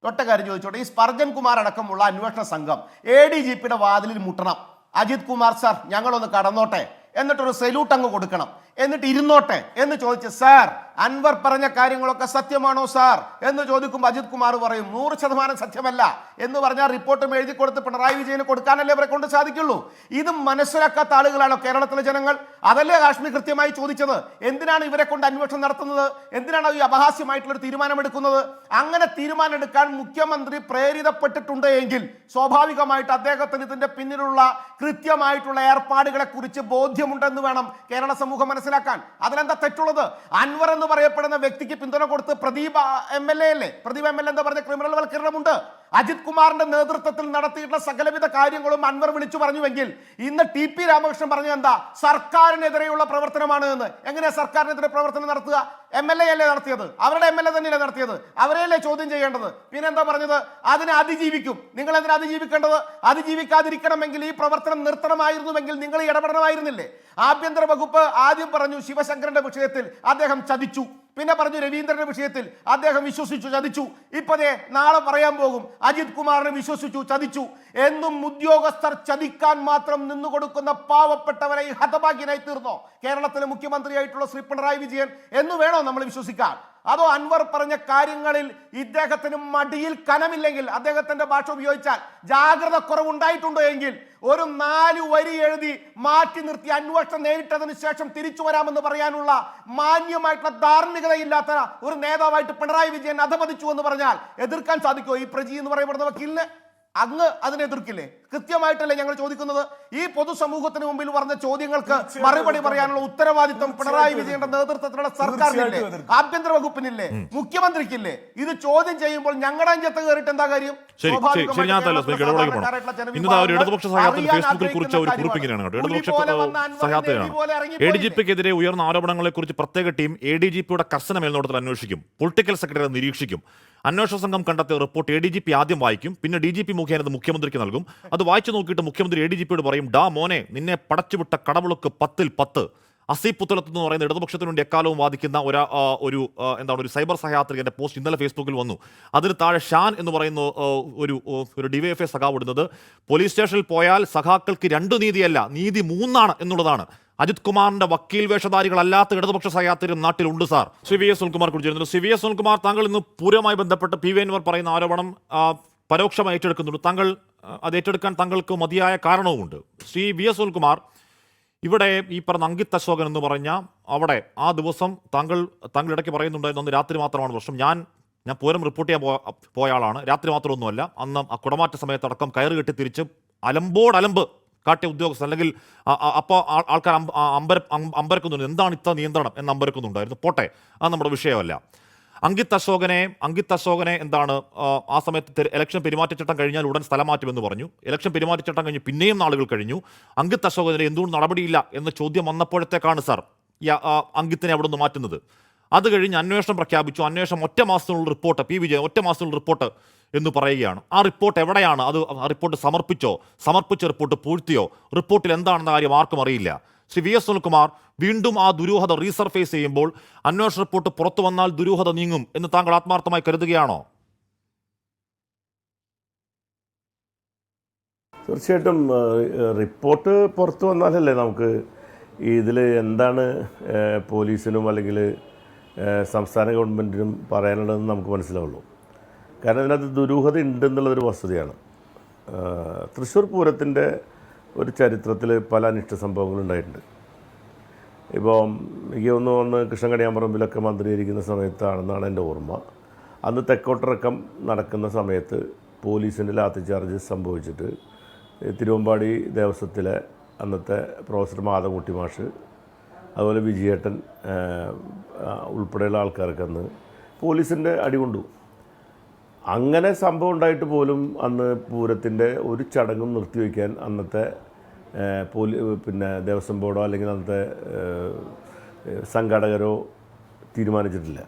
ഒറ്റ കാര്യം ചോദിച്ചോട്ടെ, ഈ സ്പർജൻ കുമാർ അടക്കമുള്ള അന്വേഷണ സംഘം ADGP-യുടെ വാതിലിൽ മുട്ടണം. അജിത് കുമാർ സാർ ഞങ്ങളൊന്ന് കടന്നോട്ടെ, എന്നിട്ടൊരു സല്യൂട്ട് അങ്ങ് കൊടുക്കണം, എന്നിട്ട് ഇരുന്നോട്ടെ എന്ന് ചോദിച്ച് സാർ അൻവർ പറഞ്ഞ കാര്യങ്ങളൊക്കെ സത്യമാണോ സാർ എന്ന് ചോദിക്കുമ്പോൾ അജിത് കുമാർ പറയും 100% സത്യമല്ല എന്ന് പറഞ്ഞാൽ റിപ്പോർട്ടും എഴുതി കൊടുത്ത് പിണറായി വിജയന് കൊടുക്കാനല്ലേ അവരെ കൊണ്ട് സാധിക്കുള്ളൂ. ഇത് മനസ്സിലാക്കാത്ത ആളുകളാണോ കേരളത്തിലെ ജനങ്ങൾ? അതല്ലേ കാശ്മീർ കൃത്യമായി ചോദിച്ചത്. എന്തിനാണ് ഇവരെ കൊണ്ട് അന്വേഷണം നടത്തുന്നത്? എന്തിനാണ് ഈ അപഹാസ്യമായിട്ടുള്ളൊരു തീരുമാനമെടുക്കുന്നത്? അങ്ങനെ തീരുമാനമെടുക്കാൻ മുഖ്യമന്ത്രി പ്രേരിതപ്പെട്ടിട്ടുണ്ട് എങ്കിൽ സ്വാഭാവികമായിട്ട് അദ്ദേഹത്തിന് ഇതിന്റെ പിന്നിലുള്ള കൃത്യമായിട്ടുള്ള ഏർപ്പാടുകളെ കുറിച്ച് ബോധ്യമുണ്ടെന്ന് വേണം കേരള സമൂഹം മനസ്സിലാക്കാൻ. അതിലെന്താ തെറ്റുള്ളത്? അൻവർ എന്ന് പറയപ്പെടുന്ന വ്യക്തിക്ക് പിന്തുണ കൊടുത്ത് പ്രദീപ് MLA അല്ലേ, പ്രദീപ് MLA എന്താ പറഞ്ഞ ക്രിമിനൽ വൽക്കരണമുണ്ട്. അജിത് കുമാറിന്റെ നേതൃത്വത്തിൽ നടത്തിയിട്ടുള്ള സകലവിധ കാര്യങ്ങളും അൻവർ വിളിച്ചു പറഞ്ഞുവെങ്കിൽ ഇന്ന് TP രാമകൃഷ്ണൻ പറഞ്ഞു എന്താ സർക്കാരിനെതിരെയുള്ള പ്രവർത്തനമാണ് എന്ന്. എങ്ങനെയാ സർക്കാരിനെതിരെ പ്രവർത്തനം നടത്തുക? MLA അല്ലേ നടത്തിയത്, അവരുടെ MLA തന്നെയല്ലേ നടത്തിയത്, അവരെയല്ലേ ചോദ്യം ചെയ്യേണ്ടത്. പിന്നെ എന്താ പറഞ്ഞത്? അതിനെ അതിജീവിക്കും. നിങ്ങൾ എന്തിനാ അതിജീവിക്കേണ്ടത്? അതിജീവിക്കാതിരിക്കണമെങ്കിൽ ഈ പ്രവർത്തനം നിർത്തണമായിരുന്നുവെങ്കിൽ നിങ്ങൾ ഇടപെടണമായിരുന്നില്ലേ? ആഭ്യന്തര വകുപ്പ് ആദ്യം പറഞ്ഞു ശിവശങ്കരന്റെ വിഷയത്തിൽ അദ്ദേഹം ചതിച്ചു, പിന്നെ പറഞ്ഞു രവീന്ദ്രന്റെ വിഷയത്തിൽ അദ്ദേഹം വിശ്വസിച്ചു ചതിച്ചു, ഇപ്പൊ നാളെ പറയാൻ പോകും അജിത് കുമാറിനെ വിശ്വസിച്ചു ചതിച്ചു. എന്നും ഉദ്യോഗസ്ഥർ ചതിക്കാൻ മാത്രം നിന്നുകൊടുക്കുന്ന പാവപ്പെട്ടവരെ ഹതഭാഗ്യനായി തീർന്നോ കേരളത്തിലെ മുഖ്യമന്ത്രിയായിട്ടുള്ള ശ്രീ പിണറായി വിജയൻ എന്ന് വേണോ നമ്മൾ വിശ്വസിക്കാൻ? അതോ അൻവർ പറഞ്ഞ കാര്യങ്ങളിൽ ഇദ്ദേഹത്തിന് മടിയിൽ കനമില്ലെങ്കിൽ, അദ്ദേഹത്തിന്റെ ഭാഷ ഉപയോഗിച്ചാൽ ജാഗ്രത കുറവുണ്ടായിട്ടുണ്ടോ എങ്കിൽ ഒരു 4 വരി എഴുതി മാറ്റി നിർത്തി അന്വേഷണം നേരിട്ടതിന് ശേഷം തിരിച്ചു വരാമെന്ന് പറയാനുള്ള മാന്യമായിട്ടുള്ള ധാർമ്മികതയില്ലാത്ത ഒരു നേതാവായിട്ട് പിണറായി വിജയൻ അധപതിച്ചു എന്ന് പറഞ്ഞാൽ എതിർക്കാൻ സാധിക്കുമോ? ഈ പ്രജി എന്ന് പറയപ്പെടുന്ന വക്കീലിന് അങ്ങ് അതിനെ എതിർക്കില്ലേ? കൃത്യമായിട്ടല്ലേ ഞങ്ങൾ ചോദിക്കുന്നത്? ഈ പൊതുസമൂഹത്തിന് മുമ്പിൽ പറഞ്ഞ ചോദ്യങ്ങൾക്ക് മറുപടി പറയാനുള്ള ഉത്തരവാദിത്വം പിണറായി വിജയന്റെ നേതൃത്വത്തിലുള്ള സർക്കാരിനില്ലേ? ആഭ്യന്തര വകുപ്പിനില്ലേ? മുഖ്യമന്ത്രിക്കില്ലേ? ഇത് ചോദ്യം ചെയ്യുമ്പോൾ ഞങ്ങളുടെ അഞ്ചത്ത് കയറിയിട്ട് എന്താ കാര്യം? ADGP-ക്കെതിരെ ഉയർന്ന ആരോപണങ്ങളെ കുറിച്ച് പ്രത്യേക ടീം ADGP-യുടെ കർശന മേൽനോട്ടത്തിൽ അന്വേഷിക്കും. പൊളിറ്റിക്കൽ സെക്രട്ടറി നിരീക്ഷിക്കും. അന്വേഷണ സംഘം കണ്ടെത്തിയ റിപ്പോർട്ട് ADGP ആദ്യം വായിക്കും, പിന്നെ DGP മുഖേന മുഖ്യമന്ത്രിക്ക് നൽകും. അത് വായിച്ചു നോക്കിയിട്ട് മുഖ്യമന്ത്രി ADGP-യോട് പറയും, ഡാ മോനെ, നിന്നെ പടച്ചുവിട്ട കടവുളുക്ക് 10-ൽ 10. അസീഫ് പുത്തലത്ത് എന്ന് പറയുന്ന ഇടതുപക്ഷത്തിന് വേണ്ടി എക്കാലവും വാദിക്കുന്ന ഒരു സൈബർ സഹയാത്രികന്റെ പോസ്റ്റ് ഇന്നലെ ഫേസ്ബുക്കിൽ വന്നു. അതിന് താഴെ ഷാൻ എന്ന് പറയുന്ന ഒരു DYFI സഖാവ് ഇടുന്നത്, പോലീസ് സ്റ്റേഷനിൽ പോയാൽ സഖാക്കൾക്ക് 2 നീതിയല്ല, നീതി 3 എന്നുള്ളതാണ്. അജിത് കുമാറിന്റെ വക്കീൽ വേഷധാരികളല്ലാത്ത ഇടതുപക്ഷ സഹയാത്രികരും നാട്ടിലുണ്ട് സാർ. ശ്രീ VS സുനിൽകുമാർ കുറിച്ചിരുന്നു. ശ്രീ VS സുനിൽകുമാർ, താങ്കൾ ഇന്ന് പൂരവുമായി ബന്ധപ്പെട്ട് PV അൻവർ പറയുന്ന ആരോപണം പരോക്ഷമായി ഏറ്റെടുക്കുന്നുണ്ട്. താങ്കൾ അത് ഏറ്റെടുക്കാൻ താങ്കൾക്ക് മതിയായ കാരണവുമുണ്ട്. ശ്രീ VS സുനിൽകുമാർ, ഇവിടെ ഈ പറഞ്ഞ അങ്കിത് അശോകൻ എന്ന് പറഞ്ഞ അവിടെ ആ ദിവസം താങ്കൾ ഇടയ്ക്ക് പറയുന്നുണ്ടായിരുന്നു അന്ന് രാത്രി മാത്രമാണ് പ്രശ്നം. ഞാൻ പൂരം റിപ്പോർട്ട് ചെയ്യാൻ പോയ ആളാണ്, രാത്രി മാത്രമൊന്നുമല്ല. അന്ന് ആ കുടമാറ്റ സമയത്തടക്കം കയറ് കെട്ടി തിരിച്ച് അലമ്പ് കാട്ടിയ ഉദ്യോഗസ്ഥർ, അല്ലെങ്കിൽ അപ്പോൾ ആൾക്കാർ അമ്പരക്കുന്നുണ്ട്, എന്താണ് ഇത്ര നിയന്ത്രണം എന്ന് അമ്പരക്കുന്നുണ്ടായിരുന്നു. പോട്ടെ, അത് നമ്മുടെ വിഷയമല്ല. അങ്കിത് അശോകനെ എന്താണ് ആ സമയത്ത് ഇലക്ഷൻ പെരുമാറ്റച്ചട്ടം കഴിഞ്ഞാൽ ഉടൻ സ്ഥലം മാറ്റുമെന്ന് പറഞ്ഞു. ഇലക്ഷൻ പെരുമാറ്റച്ചട്ടം കഴിഞ്ഞ് പിന്നെയും നാളുകൾ കഴിഞ്ഞു. അങ്കിത് അശോകനെ എന്തുകൊണ്ട് നടപടിയില്ല എന്ന ചോദ്യം വന്നപ്പോഴത്തേക്കാണ് സാർ അങ്കിത്തിനെ അവിടെ നിന്ന് മാറ്റുന്നത്. അത് കഴിഞ്ഞ് അന്വേഷണം പ്രഖ്യാപിച്ചു. അന്വേഷണം ഒറ്റ മാസത്തിനുള്ള റിപ്പോർട്ട്, പി വിജയൻ ഒറ്റ മാസത്തിനുള്ള റിപ്പോർട്ട് എന്ന് പറയുകയാണ്. ആ റിപ്പോർട്ട് എവിടെയാണ്? ആ റിപ്പോർട്ട് സമർപ്പിച്ച റിപ്പോർട്ട് പൂഴ്ത്തിയോ? റിപ്പോർട്ടിൽ എന്താണെന്ന കാര്യം ആർക്കും അറിയില്ല. ശ്രീ വി എസ് സുനിൽകുമാർ, വീണ്ടും ആ ദുരൂഹത റീസർഫേസ് ചെയ്യുമ്പോൾ അന്വേഷണ റിപ്പോർട്ട് പുറത്തു വന്നാൽ ദുരൂഹത നീങ്ങും എന്ന് താങ്കൾ ആത്മാർത്ഥമായി കരുതുകയാണോ? തീർച്ചയായിട്ടും റിപ്പോർട്ട് പുറത്തു വന്നാലല്ലേ നമുക്ക് ഇതിൽ എന്താണ് പോലീസിനും അല്ലെങ്കിൽ സംസ്ഥാന ഗവൺമെൻറ്റിനും പറയാനുള്ളതെന്ന് നമുക്ക് മനസ്സിലാവുള്ളൂ. കാരണം ഇതിനകത്ത് ദുരൂഹത ഉണ്ടെന്നുള്ളതൊരു വസ്തുതയാണ്. തൃശ്ശൂർ പൂരത്തിൻ്റെ ഒരു ചരിത്രത്തിൽ പല അനിഷ്ട സംഭവങ്ങളും ഉണ്ടായിട്ടുണ്ട്. ഇപ്പോൾ എനിക്ക് ഒന്ന് കൃഷ്ണകണിയാമ്പറമ്പിലൊക്കെ മന്ത്രിയിരിക്കുന്ന സമയത്താണെന്നാണ് എൻ്റെ ഓർമ്മ. അന്ന് തെക്കോട്ടിറക്കം നടക്കുന്ന സമയത്ത് പോലീസിൻ്റെ ലാത്തി ചാർജ് സംഭവിച്ചിട്ട് തിരുവമ്പാടി ദേവസ്വത്തിലെ അന്നത്തെ പ്രൊഫസർ മാധവൻകുട്ടി മാഷ്, അതുപോലെ വിജയേട്ടൻ ഉൾപ്പെടെയുള്ള ആൾക്കാർക്ക് അന്ന് പോലീസിൻ്റെ അടികൊണ്ടു. അങ്ങനെ സംഭവം ഉണ്ടായിട്ട് പോലും അന്ന് പൂരത്തിൻ്റെ ഒരു ചടങ്ങും നിർത്തിവെക്കാൻ അന്നത്തെ പിന്നെ ദേവസ്വം ബോർഡോ അല്ലെങ്കിൽ അന്നത്തെ സംഘാടകരോ തീരുമാനിച്ചിട്ടില്ല.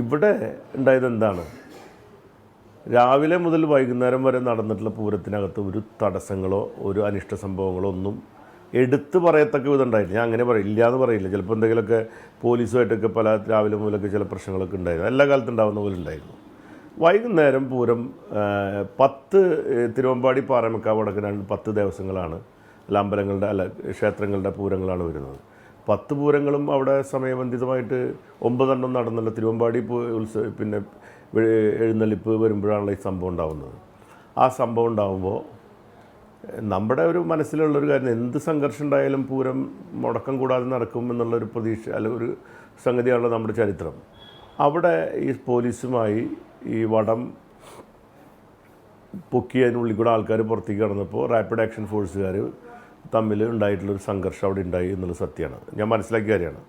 ഇവിടെ ഉണ്ടായത് എന്താണ്? രാവിലെ മുതൽ വൈകുന്നേരം വരെ നടന്നിട്ടുള്ള പൂരത്തിനകത്ത് ഒരു തടസ്സങ്ങളോ ഒരു അനിഷ്ട സംഭവങ്ങളോ ഒന്നും എടുത്തു പറയത്തക്ക വിധം ഉണ്ടായില്ല. ഞാൻ അങ്ങനെ പറയില്ല എന്ന് പറയില്ല. ചിലപ്പോൾ എന്തെങ്കിലുമൊക്കെ പോലീസുമായിട്ടൊക്കെ പല രാവിലെ മുതലൊക്കെ ചില പ്രശ്നങ്ങളൊക്കെ ഉണ്ടായിരുന്നു. എല്ലാ കാലത്തും ഉണ്ടാകുന്ന പോലെ ഉണ്ടായിരുന്നു. വൈകുന്നേരം പൂരം 10 തിരുവമ്പാടി പാറമേക്കാവ് അടക്കം 10 ദിവസങ്ങളാണ് അമ്പലങ്ങളുടെ ക്ഷേത്രങ്ങളുടെ പൂരങ്ങളാണ് വരുന്നത്. 10 പൂരങ്ങളും അവിടെ സമയബന്ധിതമായിട്ട് 9 എണ്ണം നടന്നുള്ള തിരുവമ്പാടി പിന്നെ എഴുന്നള്ളിപ്പ് വരുമ്പോഴാണല്ലോ ഈ സംഭവം ഉണ്ടാകുന്നത്. ആ സംഭവം ഉണ്ടാകുമ്പോൾ നമ്മുടെ ഒരു മനസ്സിലുള്ളൊരു കാര്യം, എന്ത് സംഘർഷം ഉണ്ടായാലും പൂരം മുടക്കം കൂടാതെ നടക്കും എന്നുള്ളൊരു പ്രതീക്ഷ അല്ലെങ്കിൽ ഒരു സംഗതിയാണല്ലോ നമ്മുടെ ചരിത്രം. അവിടെ ഈ പോലീസുമായി ഈ വടം പൊക്കി അതിനുള്ളിൽ കൂടെ ആൾക്കാർ പുറത്തേക്ക് കടന്നപ്പോൾ റാപ്പിഡ് ആക്ഷൻ ഫോഴ്സുകാർ തമ്മിൽ ഉണ്ടായിട്ടുള്ളൊരു സംഘർഷം അവിടെ ഉണ്ടായി എന്നുള്ളത് സത്യമാണ്. ഞാൻ മനസ്സിലാക്കിയ കാര്യമാണ്.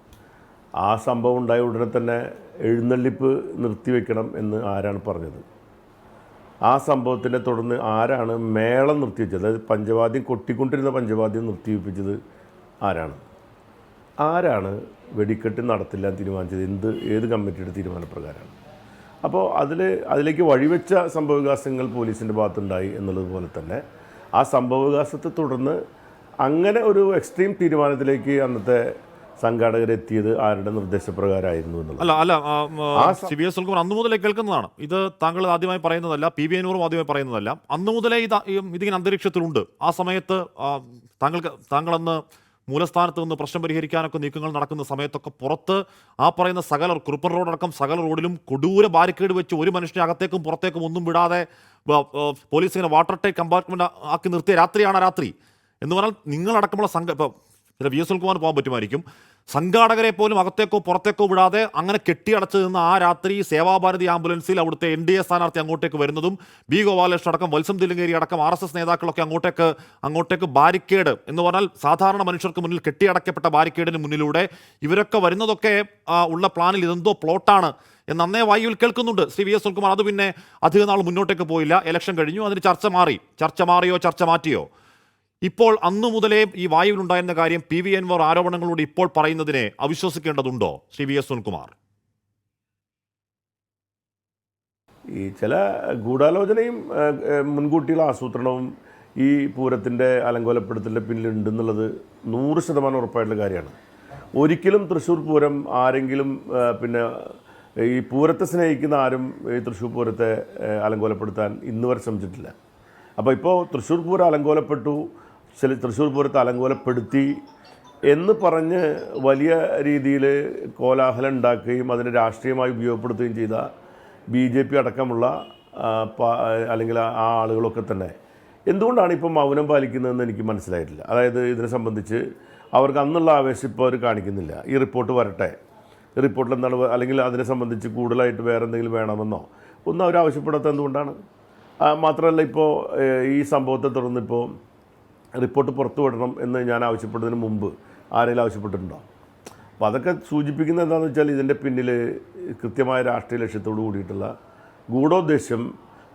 ആ സംഭവം ഉണ്ടായ ഉടനെ തന്നെ എഴുന്നള്ളിപ്പ് നിർത്തിവെക്കണം എന്ന് ആരാണ് പറഞ്ഞത്? ആ സംഭവത്തിനെ തുടർന്ന് ആരാണ് മേളം നിർത്തിവെച്ചത്? അതായത് പഞ്ചവാദ്യം കൊട്ടിക്കൊണ്ടിരുന്ന പഞ്ചവാദ്യം നിർത്തിവെപ്പിച്ചത് ആരാണ് വെടിക്കെട്ട് നടത്തില്ല തീരുമാനിച്ചത്? ഏത് കമ്മിറ്റിയുടെ തീരുമാനപ്രകാരമാണ്? അപ്പോൾ അതിലേക്ക് വഴിവെച്ച സംഭവവികാസങ്ങൾ പോലീസിൻ്റെ ഭാഗത്തുണ്ടായി എന്നുള്ളതുപോലെ തന്നെ ആ സംഭവവികാസത്തെ തുടർന്ന് അങ്ങനെ ഒരു എക്സ്ട്രീം തീരുമാനത്തിലേക്ക് അന്നത്തെ സംഘാടകരെത്തിയത് ആരുടെ നിർദ്ദേശപ്രകാരമായിരുന്നു എന്നുള്ളത്. സി വി എസ് സുനിൽകുമാർ അന്നു മുതലേ കേൾക്കുന്നതാണ്. ഇത് താങ്കൾ ആദ്യമായി പറയുന്നതല്ല, പി വി അൻവറും ആദ്യമായി പറയുന്നതല്ല. അന്നു മുതലേ ഇതിങ്ങനെ അന്തരീക്ഷത്തിലുണ്ട്. ആ സമയത്ത് താങ്കളന്ന് മൂലസ്ഥാനത്ത് നിന്ന് പ്രശ്നം പരിഹരിക്കാനൊക്കെ നീക്കങ്ങൾ നടക്കുന്ന സമയത്തൊക്കെ പുറത്ത് ആ പറയുന്ന കുറുപ്പൻ റോഡടക്കം സകല റോഡിലും കൊടൂര ബാരിക്കേഡ് വെച്ച് ഒരു മനുഷ്യനെ അകത്തേക്കും പുറത്തേക്കും ഒന്നും വിടാതെ പോലീസ് ഇങ്ങനെ വാട്ടർ ടൈറ്റ് കമ്പാർട്ട്മെന്റ് ആക്കി നിർത്തിയ രാത്രി എന്ന് പറഞ്ഞാൽ നിങ്ങളടക്കമുള്ള ഇപ്പോൾ വി എസ് സുനിൽകുമാർ പോകാൻ പറ്റുമായിരിക്കും. സംഘാടകരെ പോലും അകത്തേക്കോ പുറത്തേക്കോ വിടാതെ അങ്ങനെ കെട്ടിയടച്ച് നിന്ന് ആ രാത്രി സേവാഭാരതി ആംബുലൻസിൽ അവിടുത്തെ NDA സ്ഥാനാർത്ഥി അങ്ങോട്ടേക്ക് വരുന്നതും ബി ഗോപാലകൃഷ്ണൻ അടക്കം വത്സം തില്ലങ്കേരി അടക്കം RSS നേതാക്കളൊക്കെ അങ്ങോട്ടേക്ക് ബാരിക്കേഡ് എന്ന് പറഞ്ഞാൽ സാധാരണ മനുഷ്യർക്ക് മുന്നിൽ കെട്ടിയടക്കപ്പെട്ട ബാരിക്കേഡിന് മുന്നിലൂടെ ഇവരൊക്കെ വരുന്നതൊക്കെ ഉള്ള പ്ലാനിൽ ഇതെന്തോ പ്ലോട്ടാണ് എന്ന് അന്നേ വായുവിൽ കേൾക്കുന്നുണ്ട് ശ്രീ വി എസ് സുനിൽകുമാർ. അത് പിന്നെ അധികം നാൾ മുന്നോട്ടേക്ക് പോയില്ല. ഇലക്ഷൻ കഴിഞ്ഞു, അതിന് ചർച്ച മാറ്റിയോ? ഇപ്പോൾ അന്നു മുതലേ ഈ വായുവിലുണ്ടായിരുന്ന കാര്യം പി വി അൻവർ ആരോപണങ്ങളോട് ഇപ്പോൾ പറയുന്നതിനെ അവിശ്വസിക്കേണ്ടതുണ്ടോ ശ്രീ വി എസ് സുനിൽകുമാർ? ഈ ചില ഗൂഢാലോചനയും മുൻകൂട്ടിയുള്ള ആസൂത്രണവും ഈ പൂരത്തിൻ്റെ അലങ്കോലപ്പെടുത്തലിൻ്റെ പിന്നിലുണ്ടെന്നുള്ളത് 100% ഉറപ്പായിട്ടുള്ള കാര്യമാണ്. ഒരിക്കലും തൃശ്ശൂർ പൂരം ആരെങ്കിലും പിന്നെ ഈ പൂരത്തെ സ്നേഹിക്കുന്ന ആരും ഈ തൃശ്ശൂർ പൂരത്തെ അലങ്കോലപ്പെടുത്താൻ ഇന്ന് വരെ ശ്രമിച്ചിട്ടില്ല. അപ്പോൾ ഇപ്പോൾ തൃശ്ശൂർ പൂരം അലങ്കോലപ്പെട്ടു, തൃശ്ശൂർ പൂരത്തെ അലങ്കോലപ്പെടുത്തി എന്ന് പറഞ്ഞ് വലിയ രീതിയിൽ കോലാഹലം ഉണ്ടാക്കുകയും അതിനെ രാഷ്ട്രീയമായി ഉപയോഗപ്പെടുത്തുകയും ചെയ്ത BJP അടക്കമുള്ള അല്ലെങ്കിൽ ആ ആളുകളൊക്കെ തന്നെ എന്തുകൊണ്ടാണ് ഇപ്പോൾ മൗനം പാലിക്കുന്നതെന്ന് എനിക്ക് മനസ്സിലായിട്ടില്ല. അതായത് ഇതിനെ സംബന്ധിച്ച് അവർക്ക് അന്നുള്ള ആവേശം ഇപ്പോൾ അവർ കാണിക്കുന്നില്ല. ഈ റിപ്പോർട്ട് വരട്ടെ, റിപ്പോർട്ടിൽ എന്താണ്, അല്ലെങ്കിൽ അതിനെ സംബന്ധിച്ച് കൂടുതലായിട്ട് വേറെ എന്തെങ്കിലും വേണമെന്നോ ഒന്നും അവർ ആവശ്യപ്പെടാത്തത് എന്തുകൊണ്ടാണ്? മാത്രമല്ല, ഇപ്പോൾ ഈ സംഭവത്തെ തുടർന്നിപ്പോൾ റിപ്പോർട്ട് പുറത്തു വിടണം എന്ന് ഞാൻ ആവശ്യപ്പെടുന്നതിന് മുമ്പ് ആരെങ്കിലും ആവശ്യപ്പെട്ടിട്ടുണ്ടോ? അപ്പോൾ അതൊക്കെ സൂചിപ്പിക്കുന്നത് എന്താണെന്ന് വെച്ചാൽ ഇതിൻ്റെ പിന്നിൽ കൃത്യമായ രാഷ്ട്രീയ ലക്ഷ്യത്തോടു കൂടിയിട്ടുള്ള ഗൂഢോദ്ദേശ്യം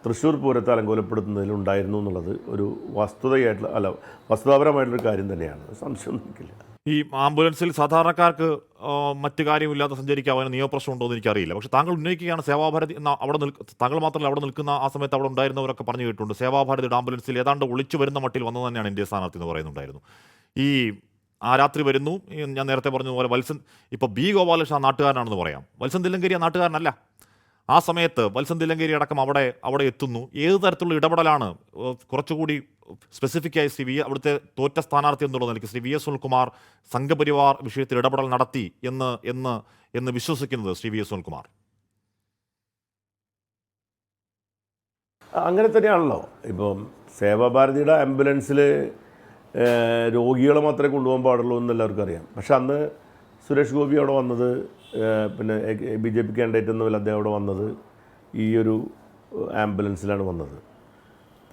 തൃശ്ശൂർ പൂരത്തെ അലങ്കോലപ്പെടുത്തുന്നതിലുണ്ടായിരുന്നു എന്നുള്ളത് ഒരു വസ്തുതാപരമായിട്ടുള്ളൊരു കാര്യം തന്നെയാണ്, സംശയം എനിക്കില്ല. ഈ ആംബുലൻസിൽ സാധാരണക്കാർക്ക് മറ്റു കാര്യമില്ലാതെ സഞ്ചരിക്കാവുന്ന നിയമപ്രശ്നം ഉണ്ടോ എന്ന് എനിക്കറിയില്ല. പക്ഷേ താങ്കൾ ഉന്നയിക്കുകയാണ് സേവാഭാരതി അവിടെ താങ്കൾ മാത്രമല്ല അവിടെ നിൽക്കുന്ന ആ സമയത്ത് അവിടെ ഉണ്ടായിരുന്നവരൊക്കെ പറഞ്ഞു കേട്ടിട്ടുണ്ട്. സേവാഭാരതിയുടെ ആംബുലൻസിൽ ഏതാണ്ട് ഒളിച്ചു വരുന്ന മട്ടിൽ വന്നത് തന്നെയാണ് ഇന്ത്യ സ്ഥാനാർത്ഥി എന്ന് പറയുന്നുണ്ടായിരുന്നു. ഈ ആ രാത്രി വരുന്നു, ഞാൻ നേരത്തെ പറഞ്ഞതുപോലെ വത്സൻ ഇപ്പോൾ ബി ഗോപാലകൃഷ്ണൻ നാട്ടുകാരനാണെന്ന് പറയാം, വത്സൻ തില്ലങ്കേരി ആ നാട്ടുകാരനല്ല. ആ സമയത്ത് വത്സൻ തില്ലങ്കേരി അടക്കം അവിടെ എത്തുന്നു. ഏത് തരത്തിലുള്ള ഇടപെടലാണ് കുറച്ചുകൂടി സ്പെസിഫിക്കായി അവിടുത്തെ തോറ്റ സ്ഥാനാർത്ഥി എന്നുള്ള നിലയ്ക്ക് ശ്രീ വി എസ് സുനിൽകുമാർ സംഘപരിവാർ വിഷയത്തിൽ ഇടപെടൽ നടത്തി എന്ന് വിശ്വസിക്കുന്നത് ശ്രീ വി എസ് സുനിൽകുമാർ? അങ്ങനെ തന്നെയാണല്ലോ. ഇപ്പം സേവാഭാരതിയുടെ ആംബുലൻസിൽ രോഗികളെ മാത്രമേ കൊണ്ടുപോകാൻ പാടുള്ളൂ എന്ന് എല്ലാവർക്കും അറിയാം. പക്ഷെ അന്ന് സുരേഷ് ഗോപി അവിടെ വന്നത്, പിന്നെ BJP കാൻഡിഡേറ്റ് എന്ന പോലെ അദ്ദേഹം അവിടെ വന്നത് ഈ ഒരു ആംബുലൻസിലാണ് വന്നത്.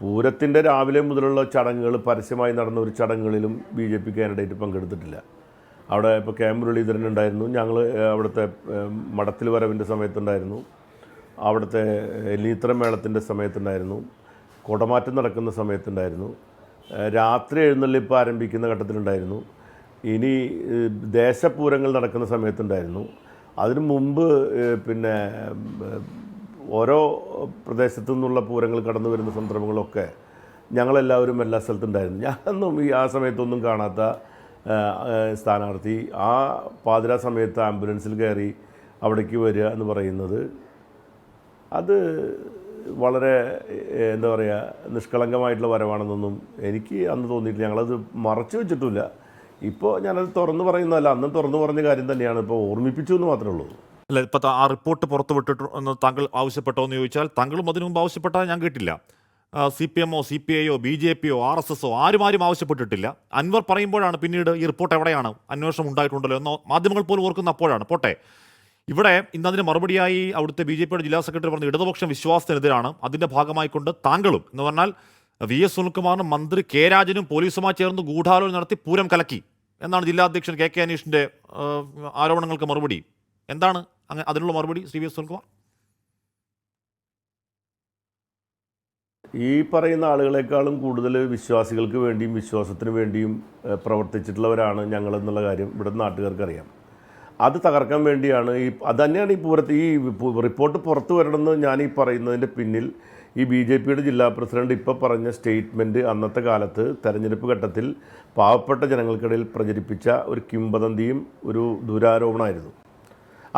പൂരത്തിൻ്റെ രാവിലെ മുതലുള്ള ചടങ്ങുകൾ, പരസ്യമായി നടന്ന ഒരു ചടങ്ങുകളിലും BJP കാൻഡിഡേറ്റ് പങ്കെടുത്തിട്ടില്ല. അവിടെ ഇപ്പോൾ കെ മുരളീധരൻ ഉണ്ടായിരുന്നു, ഞങ്ങൾ അവിടുത്തെ മടത്തിൽ വരവിൻ്റെ സമയത്തുണ്ടായിരുന്നു, അവിടുത്തെ എലീത്ര മേളത്തിൻ്റെ സമയത്തുണ്ടായിരുന്നു, കുടമാറ്റം നടക്കുന്ന സമയത്തുണ്ടായിരുന്നു, രാത്രി എഴുന്നള്ളിപ്പ് ആരംഭിക്കുന്ന ഘട്ടത്തിലുണ്ടായിരുന്നു, ഇനി ദേശപൂരങ്ങൾ നടക്കുന്ന സമയത്തുണ്ടായിരുന്നു, അതിനു മുമ്പ് പിന്നെ ഓരോ പ്രദേശത്തു നിന്നുള്ള പൂരങ്ങൾ കടന്നു വരുന്ന സന്ദർഭങ്ങളൊക്കെ ഞങ്ങളെല്ലാവരും എല്ലാ സ്ഥലത്തുണ്ടായിരുന്നു. ഞാനൊന്നും ആ സമയത്തൊന്നും കാണാത്ത സ്ഥാനാർത്ഥി ആ പാതിരാ സമയത്ത് ആംബുലൻസിൽ കയറി അവിടേക്ക് വരിക എന്ന് പറയുന്നത് അത് വളരെ എന്താ പറയുക നിഷ്കളങ്കമായിട്ടുള്ള വരവാണെന്നൊന്നും എനിക്ക് അന്ന് തോന്നിയിട്ടില്ല. ഞങ്ങളത് മറച്ചു വെച്ചിട്ടില്ല. ഇപ്പോൾ ഞാനത് തുറന്നു പറയുന്നതല്ല, അന്ന് തുറന്നു പറഞ്ഞ കാര്യം തന്നെയാണ്, ഇപ്പോൾ ഓർമ്മിപ്പിച്ചു എന്ന് മാത്രമേ ഉള്ളൂ. അല്ല, ഇപ്പോൾ ആ റിപ്പോർട്ട് പുറത്തു വിട്ടിട്ട് എന്ന് താങ്കൾ ആവശ്യപ്പെട്ടോ എന്ന് ചോദിച്ചാൽ താങ്കളും അതിനു മുമ്പ് ആവശ്യപ്പെട്ടാൽ ഞാൻ കേട്ടില്ല. CPM ഓ CPI ഓ BJP ഓ RSS ഓ ആരും ആവശ്യപ്പെട്ടിട്ടില്ല. അൻവർ പറയുമ്പോഴാണ് പിന്നീട് ഈ റിപ്പോർട്ട് എവിടെയാണ്, അന്വേഷണം ഉണ്ടായിട്ടുണ്ടല്ലോ എന്നോ മാധ്യമങ്ങൾ പോലും ഓർക്കുന്ന അപ്പോഴാണ്. പോട്ടെ, ഇവിടെ ഇന്നതിന് മറുപടിയായി അവിടുത്തെ BJPയുടെ ജില്ലാ സെക്രട്ടറി പറഞ്ഞ ഇടതുപക്ഷം വിശ്വാസത്തിനെതിരാണ്. അതിൻ്റെ ഭാഗമായിക്കൊണ്ട് താങ്കളും എന്ന് പറഞ്ഞാൽ വി എസ് സുനിൽകുമാറിനും മന്ത്രി കെ രാജനും പോലീസുമായി ചേർന്ന് ഗൂഢാലോചന നടത്തി പൂരം കലക്കി എന്നാണ് ജില്ലാ അധ്യക്ഷൻ കെ അനീഷിൻ്റെ ആരോപണങ്ങൾക്ക് മറുപടി. എന്താണ് അതിനുള്ള മറുപടി ശ്രീ വി എസ് സുനിൽകുമാർ? ഈ പറയുന്ന ആളുകളെക്കാളും കൂടുതൽ വിശ്വാസികൾക്ക് വേണ്ടിയും വിശ്വാസത്തിന് വേണ്ടിയും പ്രവർത്തിച്ചിട്ടുള്ളവരാണ് ഞങ്ങളെന്നുള്ള കാര്യം ഇവിടെ നാട്ടുകാർക്കറിയാം. അത് തകർക്കാൻ വേണ്ടിയാണ് അത് തന്നെയാണ് ഈ പൂരത്ത് ഈ റിപ്പോർട്ട് പുറത്തു വരണമെന്ന് ഞാൻ ഈ പറയുന്നതിൻ്റെ പിന്നിൽ ഈ BJPയുടെ ജില്ലാ പ്രസിഡന്റ് ഇപ്പോൾ പറഞ്ഞ സ്റ്റേറ്റ്മെൻറ്റ് അന്നത്തെ കാലത്ത് തെരഞ്ഞെടുപ്പ് ഘട്ടത്തിൽ പാവപ്പെട്ട ജനങ്ങൾക്കിടയിൽ പ്രചരിപ്പിച്ച ഒരു കിംവദന്തിയും ഒരു ദുരാരോപണമായിരുന്നു.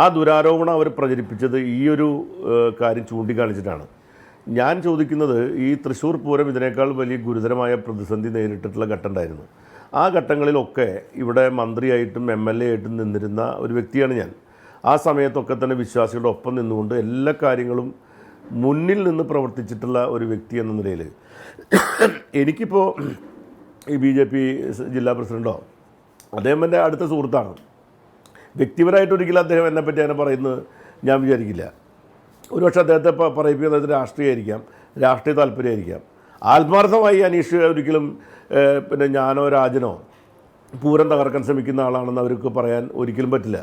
ആ ദുരാരോപണം അവർ പ്രചരിപ്പിച്ചത് ഈ ഒരു കാര്യം ചൂണ്ടിക്കാണിച്ചിട്ടാണ്. ഞാൻ ചോദിക്കുന്നത്, ഈ തൃശ്ശൂർ പൂരം ഇതിനേക്കാൾ വലിയ ഗുരുതരമായ പ്രതിസന്ധി നേരിട്ടിട്ടുള്ള ഘട്ടമുണ്ടായിരുന്നു. ആ ഘട്ടങ്ങളിലൊക്കെ ഇവിടെ മന്ത്രിയായിട്ടും MLA ആയിട്ടും നിന്നിരുന്ന ഒരു വ്യക്തിയാണ് ഞാൻ. ആ സമയത്തൊക്കെ തന്നെ വിശ്വാസികളുടെ ഒപ്പം നിന്നുകൊണ്ട് എല്ലാ കാര്യങ്ങളും മുന്നിൽ നിന്ന് പ്രവർത്തിച്ചിട്ടുള്ള ഒരു വ്യക്തി എന്ന നിലയിൽ എനിക്കിപ്പോൾ ഈ BJP ജില്ലാ പ്രസിഡൻറ്റോ അദ്ദേഹം എൻ്റെ അടുത്ത സുഹൃത്താണ്. വ്യക്തിപരമായിട്ട് ഒരിക്കലും അദ്ദേഹം എന്നെപ്പറ്റി അങ്ങനെ പറയുന്നത് ഞാൻ വിചാരിക്കില്ല. ഒരുപക്ഷെ അദ്ദേഹത്തെ പറയിപ്പിക്കുന്നത് അദ്ദേഹത്തിന് രാഷ്ട്രീയമായിരിക്കാം, രാഷ്ട്രീയ താല്പര്യമായിരിക്കാം. ആത്മാർത്ഥമായി അനീഷ് ഒരിക്കലും പിന്നെ ഞാനോ രാജനോ പൂരം തകർക്കാൻ ശ്രമിക്കുന്ന ആളാണെന്ന് അവർക്ക് പറയാൻ ഒരിക്കലും പറ്റില്ല.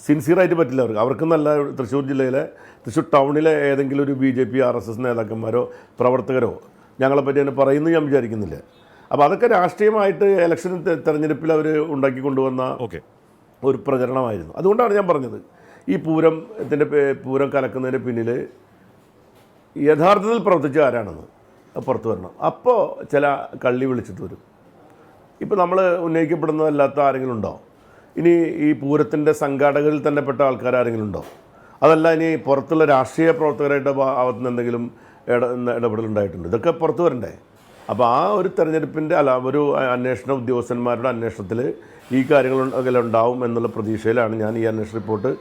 സിൻസിയറായിട്ട് പറ്റില്ല അവർക്ക് നല്ല തൃശ്ശൂർ ജില്ലയിലെ തൃശ്ശൂർ ടൗണിലെ ഏതെങ്കിലും ഒരു BJP RSS നേതാക്കന്മാരോ പ്രവർത്തകരോ ഞങ്ങളെപ്പറ്റി തന്നെ പറയുന്നത് ഞാൻ വിചാരിക്കുന്നില്ല. അപ്പോൾ അതൊക്കെ രാഷ്ട്രീയമായിട്ട് ഇലക്ഷൻ തെരഞ്ഞെടുപ്പിൽ അവർ ഉണ്ടാക്കി കൊണ്ടുവന്ന ഒരു പ്രചരണമായിരുന്നു. അതുകൊണ്ടാണ് ഞാൻ പറഞ്ഞത് ഈ പൂരം കലക്കുന്നതിൻ്റെ പിന്നിൽ യഥാർത്ഥത്തിൽ പ്രവർത്തിച്ച ആരാണെന്ന് പുറത്തു വരണം. അപ്പോൾ ചില കള്ളി വിളിച്ചിട്ട് വരും. ഇപ്പോൾ നമ്മൾ ഉന്നയിക്കപ്പെടുന്നതല്ലാത്ത ആരെങ്കിലും ഉണ്ടോ? ഇനി ഈ പൂരത്തിൻ്റെ സംഘാടകരിൽ തന്നെ പെട്ട ആൾക്കാർ ആരെങ്കിലും ഉണ്ടോ? അതല്ല ഇനി പുറത്തുള്ള രാഷ്ട്രീയ പ്രവർത്തകരായിട്ട് ഭാഗത്തുനിന്ന് എന്തെങ്കിലും ഇടപെടലുണ്ടായിട്ടുണ്ട്? ഇതൊക്കെ പുറത്തു വരണ്ടേ? അപ്പോൾ ആ ഒരു തെരഞ്ഞെടുപ്പിൻ്റെ ഒരു അന്വേഷണ ഉദ്യോഗസ്ഥന്മാരുടെ അന്വേഷണത്തിൽ ഈ കാര്യങ്ങൾ ഉണ്ടാവും എന്നുള്ള പ്രതീക്ഷയിലാണ് ഞാൻ ഈ അന്വേഷണ റിപ്പോർട്ട്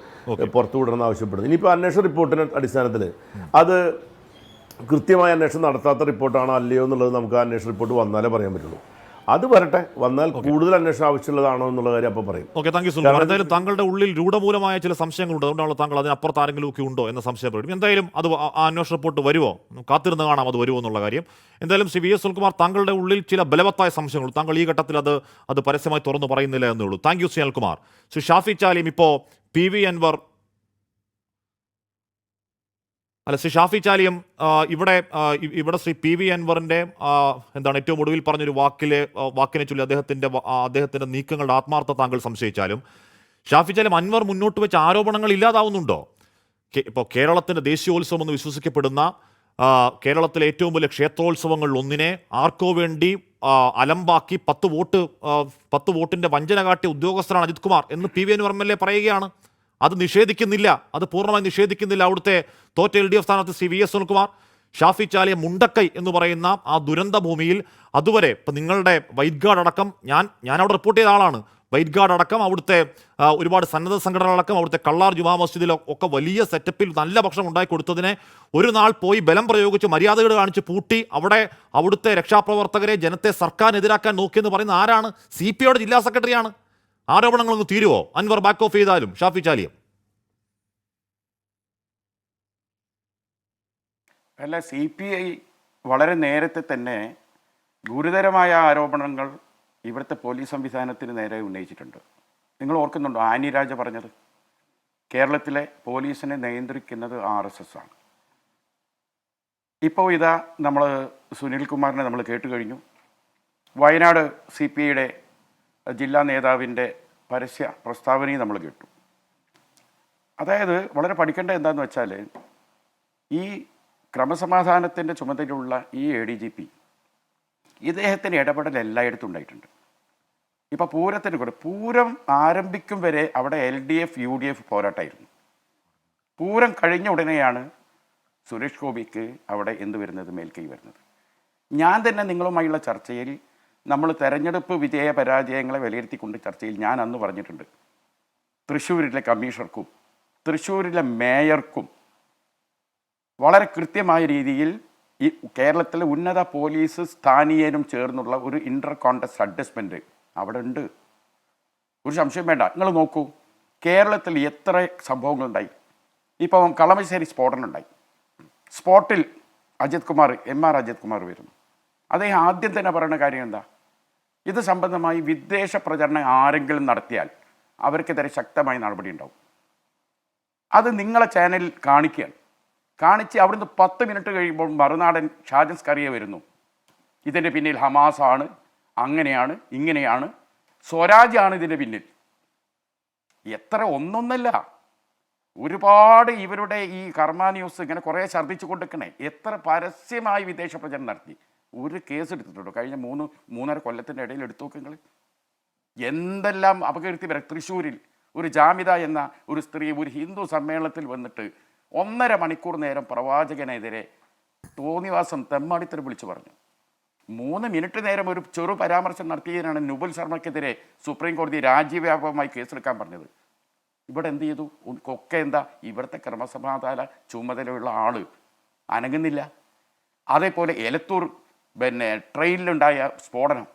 പുറത്തു വിടണമെന്ന് ആവശ്യപ്പെടുന്നത്. ഇനിയിപ്പോൾ അന്വേഷണ റിപ്പോർട്ടിൻ്റെ അടിസ്ഥാനത്തിൽ അത് കൃത്യമായ അന്വേഷണം നടത്താത്ത റിപ്പോർട്ടാണോ അല്ലയോ എന്നുള്ളത് നമുക്ക് ആ അന്വേഷണ റിപ്പോർട്ട് വന്നാലേ പറയാൻ പറ്റുള്ളൂ. അത് വരട്ടെ, വന്നാൽ കൂടുതൽ അന്വേഷണം ആവശ്യമുള്ളതാണോ എന്നുള്ള കാര്യം അപ്പോൾ പറയും. Okay, thank you Sunil. എന്തായാലും താങ്കളുടെ ഉള്ളിൽ രൂഢമൂലമായ ചില സംശയങ്ങളുണ്ട്, അതുകൊണ്ടാണല്ലോ താങ്കൾ അതിനപ്പുറത്ത് ആരെങ്കിലും ഒക്കെ ഉണ്ടോ എന്ന സംശയം പറയും. എന്തായാലും അത് ആ അന്വേഷണ റിപ്പോർട്ട് വരുമോ, കാത്തിരുന്ന് കാണാം അത് വരുമോ എന്നുള്ള കാര്യം. എന്തായാലും ശ്രീ വി എസ് സുനിൽകുമാർ, താങ്കളുടെ ഉള്ളിൽ ചില ബലവത്തായ സംശയങ്ങൾ താങ്കൾ ഈ ഘട്ടത്തിൽ അത് പരസ്യമായി തുറന്നു പറയുന്നില്ല എന്നേ ഉള്ളൂ. Thank you Shri Anilkumar. ശ്രീ ഷാഫി ചാലിം, ഇപ്പോൾ PV അൻവർ അല്ല, ശ്രീ ഷാഫി ചാലിയം, ഇവിടെ ശ്രീ പി വി അൻവറിന്റെ എന്താണ് ഏറ്റവും ഒടുവിൽ പറഞ്ഞൊരു വാക്കിനെ ചൊല്ലി അദ്ദേഹത്തിന്റെ നീക്കങ്ങളുടെ ആത്മാർത്ഥത താങ്കൾ സംശയിച്ചാലും, ഷാഫി ചാലിയം, അൻവർ മുന്നോട്ട് വെച്ച ആരോപണങ്ങൾ ഇല്ലാതാവുന്നുണ്ടോ? ഇപ്പോൾ കേരളത്തിന്റെ ദേശീയോത്സവം എന്ന് വിശ്വസിക്കപ്പെടുന്ന കേരളത്തിലെ ഏറ്റവും വലിയ ക്ഷേത്രോത്സവങ്ങളിൽ ഒന്നിനെ ആർക്കോ വേണ്ടി അലമ്പാക്കി 10 വോട്ടിന്റെ വഞ്ചന കാട്ടിയ ഉദ്യോഗസ്ഥരാണ് അജിത് കുമാർ എന്ന് പി വി അൻവർ എം.എൽ.എ പറയുകയാണ്. അത് നിഷേധിക്കുന്നില്ല, അത് പൂർണ്ണമായി നിഷേധിക്കുന്നില്ല അവിടുത്തെ തോറ്റ LDF സ്ഥാനാർത്ഥി ശ്രീ VS സുനിൽകുമാർ. ഷാഫി ചാലിയ മുണ്ടക്കൈ എന്ന് പറയുന്ന ആ ദുരന്ത ഭൂമിയിൽ അതുവരെ ഇപ്പം നിങ്ങളുടെ വൈറ്റ് ഗാർഡ് അടക്കം, ഞാൻ അവിടെ റിപ്പോർട്ട് ചെയ്ത ആളാണ്, വൈറ്റ് ഗാർഡ് അടക്കം അവിടുത്തെ ഒരുപാട് സന്നദ്ധ സംഘടനകളടക്കം അവിടുത്തെ കള്ളാർ ജുമാ മസ്ജിദിലൊക്കെ വലിയ സെറ്റപ്പിൽ നല്ല ഭക്ഷണം ഉണ്ടാക്കി കൊടുത്തതിനെ ഒരു നാൾ പോയി ബലം പ്രയോഗിച്ച് മര്യാദകൾ കാണിച്ച് പൂട്ടി അവിടുത്തെ രക്ഷാപ്രവർത്തകരെ, ജനത്തെ സർക്കാരിനെതിരാക്കാൻ നോക്കിയെന്ന് പറയുന്ന ആരാണ്? CPIയുടെ ജില്ലാ സെക്രട്ടറിയാണ്. ആരോപണങ്ങളൊന്ന് തീരുവോ അൻവർ ബാക്ക് ഓഫ് ചെയ്താലും? ഷാഫി ചാലിയം. അല്ല, CPI വളരെ നേരത്തെ തന്നെ ഗുരുതരമായ ആരോപണങ്ങൾ ഇവിടുത്തെ പോലീസ് സംവിധാനത്തിന് നേരെ ഉന്നയിച്ചിട്ടുണ്ട്. നിങ്ങൾ ഓർക്കുന്നുണ്ടോ ആനി രാജ പറഞ്ഞത്? കേരളത്തിലെ പോലീസിനെ നിയന്ത്രിക്കുന്നത് RSS ആണ്. ഇപ്പോൾ ഇതാ നമ്മൾ സുനിൽകുമാറിനെ നമ്മൾ കേട്ട് കഴിഞ്ഞു. വയനാട് CPIയുടെ ജില്ലാ നേതാവിൻ്റെ പരസ്യ പ്രസ്താവനയും നമ്മൾ കേട്ടു. അതായത് വളരെ പഠിക്കേണ്ട എന്താണെന്ന് വെച്ചാൽ, ഈ ക്രമസമാധാനത്തിൻ്റെ ചുമതലയുള്ള ഈ ADGP ഇദ്ദേഹത്തിന് ഇടപെടൽ എല്ലായിടത്തും ഉണ്ടായിട്ടുണ്ട്. ഇപ്പോൾ പൂരത്തിന് കൂടെ, പൂരം ആരംഭിക്കും വരെ അവിടെ LDF UDF പോരാട്ടമായിരുന്നു. പൂരം കഴിഞ്ഞ ഉടനെയാണ് സുരേഷ് ഗോപിക്ക് അവിടെ എന്ത് വരുന്നത്, മേൽക്കൈ വരുന്നത്. ഞാൻ തന്നെ നിങ്ങളുമായുള്ള ചർച്ചയിൽ, നമ്മൾ തെരഞ്ഞെടുപ്പ് വിജയ പരാജയങ്ങളെ വിലയിരുത്തിക്കൊണ്ട് ചർച്ചയിൽ ഞാൻ അന്ന് പറഞ്ഞിട്ടുണ്ട്, തൃശ്ശൂരിലെ കമ്മീഷണർക്കും തൃശ്ശൂരിലെ മേയർക്കും വളരെ കൃത്യമായ രീതിയിൽ ഈ കേരളത്തിലെ ഉന്നത പോലീസ് സ്ഥാനീയനും ചേർന്നുള്ള ഒരു ഇൻ്റർ കോൺടെസ്റ്റ് അഡ്ജസ്റ്റ്മെൻറ്റ് അവിടെ ഉണ്ട്. ഒരു സംശയം വേണ്ട. നിങ്ങൾ നോക്കൂ, കേരളത്തിൽ എത്ര സംഭവങ്ങളുണ്ടായി. ഇപ്പം കളമശ്ശേരി സ്ഫോടനം ഉണ്ടായി. സ്പോട്ടിൽ MR അജിത് കുമാർ വരുന്നു. അദ്ദേഹം ആദ്യം തന്നെ പറയുന്ന കാര്യം എന്താ? ഇത് സംബന്ധമായി വിദ്വേഷ പ്രചരണം ആരെങ്കിലും നടത്തിയാൽ അവർക്കെതിരെ ശക്തമായ നടപടി ഉണ്ടാവും. അത് നിങ്ങളെ ചാനലിൽ കാണിച്ച് അവിടുന്ന് 10 മിനിറ്റ് കഴിയുമ്പോൾ മറുനാടൻ ഷാജൻ സ്കറിയ വരുന്നു. ഇതിൻ്റെ പിന്നിൽ ഹമാസാണ്, അങ്ങനെയാണ്, ഇങ്ങനെയാണ്, സ്വരാജാണ് ഇതിൻ്റെ പിന്നിൽ. എത്ര ഒന്നൊന്നല്ല, ഒരുപാട് ഇവരുടെ ഈ കർമ്മ ന്യൂസ് ഇങ്ങനെ കുറേ ഛർദ്ദിച്ചു കൊണ്ടിരിക്കണേ. എത്ര പരസ്യമായി വിദേശ പ്രചരണം നടത്തി. ഒരു കേസ് എടുത്തിട്ടുണ്ടോ കഴിഞ്ഞ 3.5 കൊല്ലത്തിൻ്റെ ഇടയിൽ? എടുത്തു നോക്കുക. എന്തെല്ലാം അപകീർത്തി വരെ. തൃശ്ശൂരിൽ ഒരു ജാമിത എന്ന ഒരു സ്ത്രീ ഒരു ഹിന്ദു സമ്മേളനത്തിൽ വന്നിട്ട് 1.5 മണിക്കൂർ നേരം പ്രവാചകനെതിരെ തോന്നിവാസം തെമ്മാടിത്തരം വിളിച്ചു പറഞ്ഞു. 3 മിനിറ്റ് നേരം ഒരു ചെറു പരാമർശം നടത്തിയതിനാണ് നുബുൽ ശർമ്മയ്ക്കെതിരെ സുപ്രീം കോടതി രാജ്യവ്യാപകമായി കേസെടുക്കാൻ പറഞ്ഞത്. ഇവിടെ എന്ത് ചെയ്തു? ഒക്കെ എന്താ? ഇവിടുത്തെ ക്രമസമാധാന ചുമതലയുള്ള ആള് അനങ്ങുന്നില്ല. അതേപോലെ എലത്തൂർ ട്രെയിനിലുണ്ടായ സ്ഫോടനം,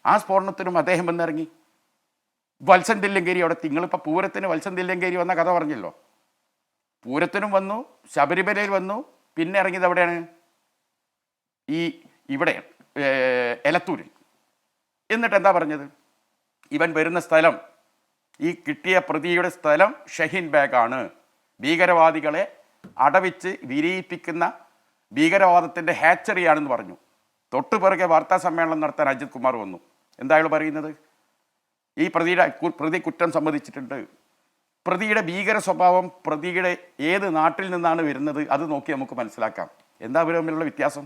ആ സ്ഫോടനത്തിനും അദ്ദേഹം വന്നിറങ്ങി. വത്സൻ തില്ലങ്കേരി അവിടെ, നിങ്ങളിപ്പോൾ പൂരത്തിന് വത്സൻ തില്ലങ്കേരി വന്ന കഥ പറഞ്ഞല്ലോ. പൂരത്തിനും വന്നു, ശബരിമലയിൽ വന്നു, പിന്നെ ഇറങ്ങിയത് എവിടെയാണ്? ഇവിടെ എലത്തൂരിൽ. എന്നിട്ട് എന്താ പറഞ്ഞത്? ഇവൻ വരുന്ന സ്ഥലം, ഈ കിട്ടിയ പ്രതിയുടെ സ്ഥലം ഷഹീൻ ബാഗാണ്, ഭീകരവാദികളെ അടവിച്ച് വിരിയിപ്പിക്കുന്ന ഭീകരവാദത്തിൻ്റെ ഹാച്ചറിയാണെന്ന് പറഞ്ഞു. തൊട്ടുപിറകെ വാർത്താ സമ്മേളനം നടത്താൻ അജിത് കുമാർ വന്നു. എന്താ അയാൾ പറയുന്നത്? ഈ പ്രതി കുറ്റം സമ്മതിച്ചിട്ടുണ്ട്. പ്രതിയുടെ ഭീകര സ്വഭാവം, പ്രതിയുടെ ഏത് നാട്ടിൽ നിന്നാണ് വരുന്നത്, അത് നോക്കി നമുക്ക് മനസ്സിലാക്കാം. എന്താ ഇവർ തമ്മിലുള്ള വ്യത്യാസം?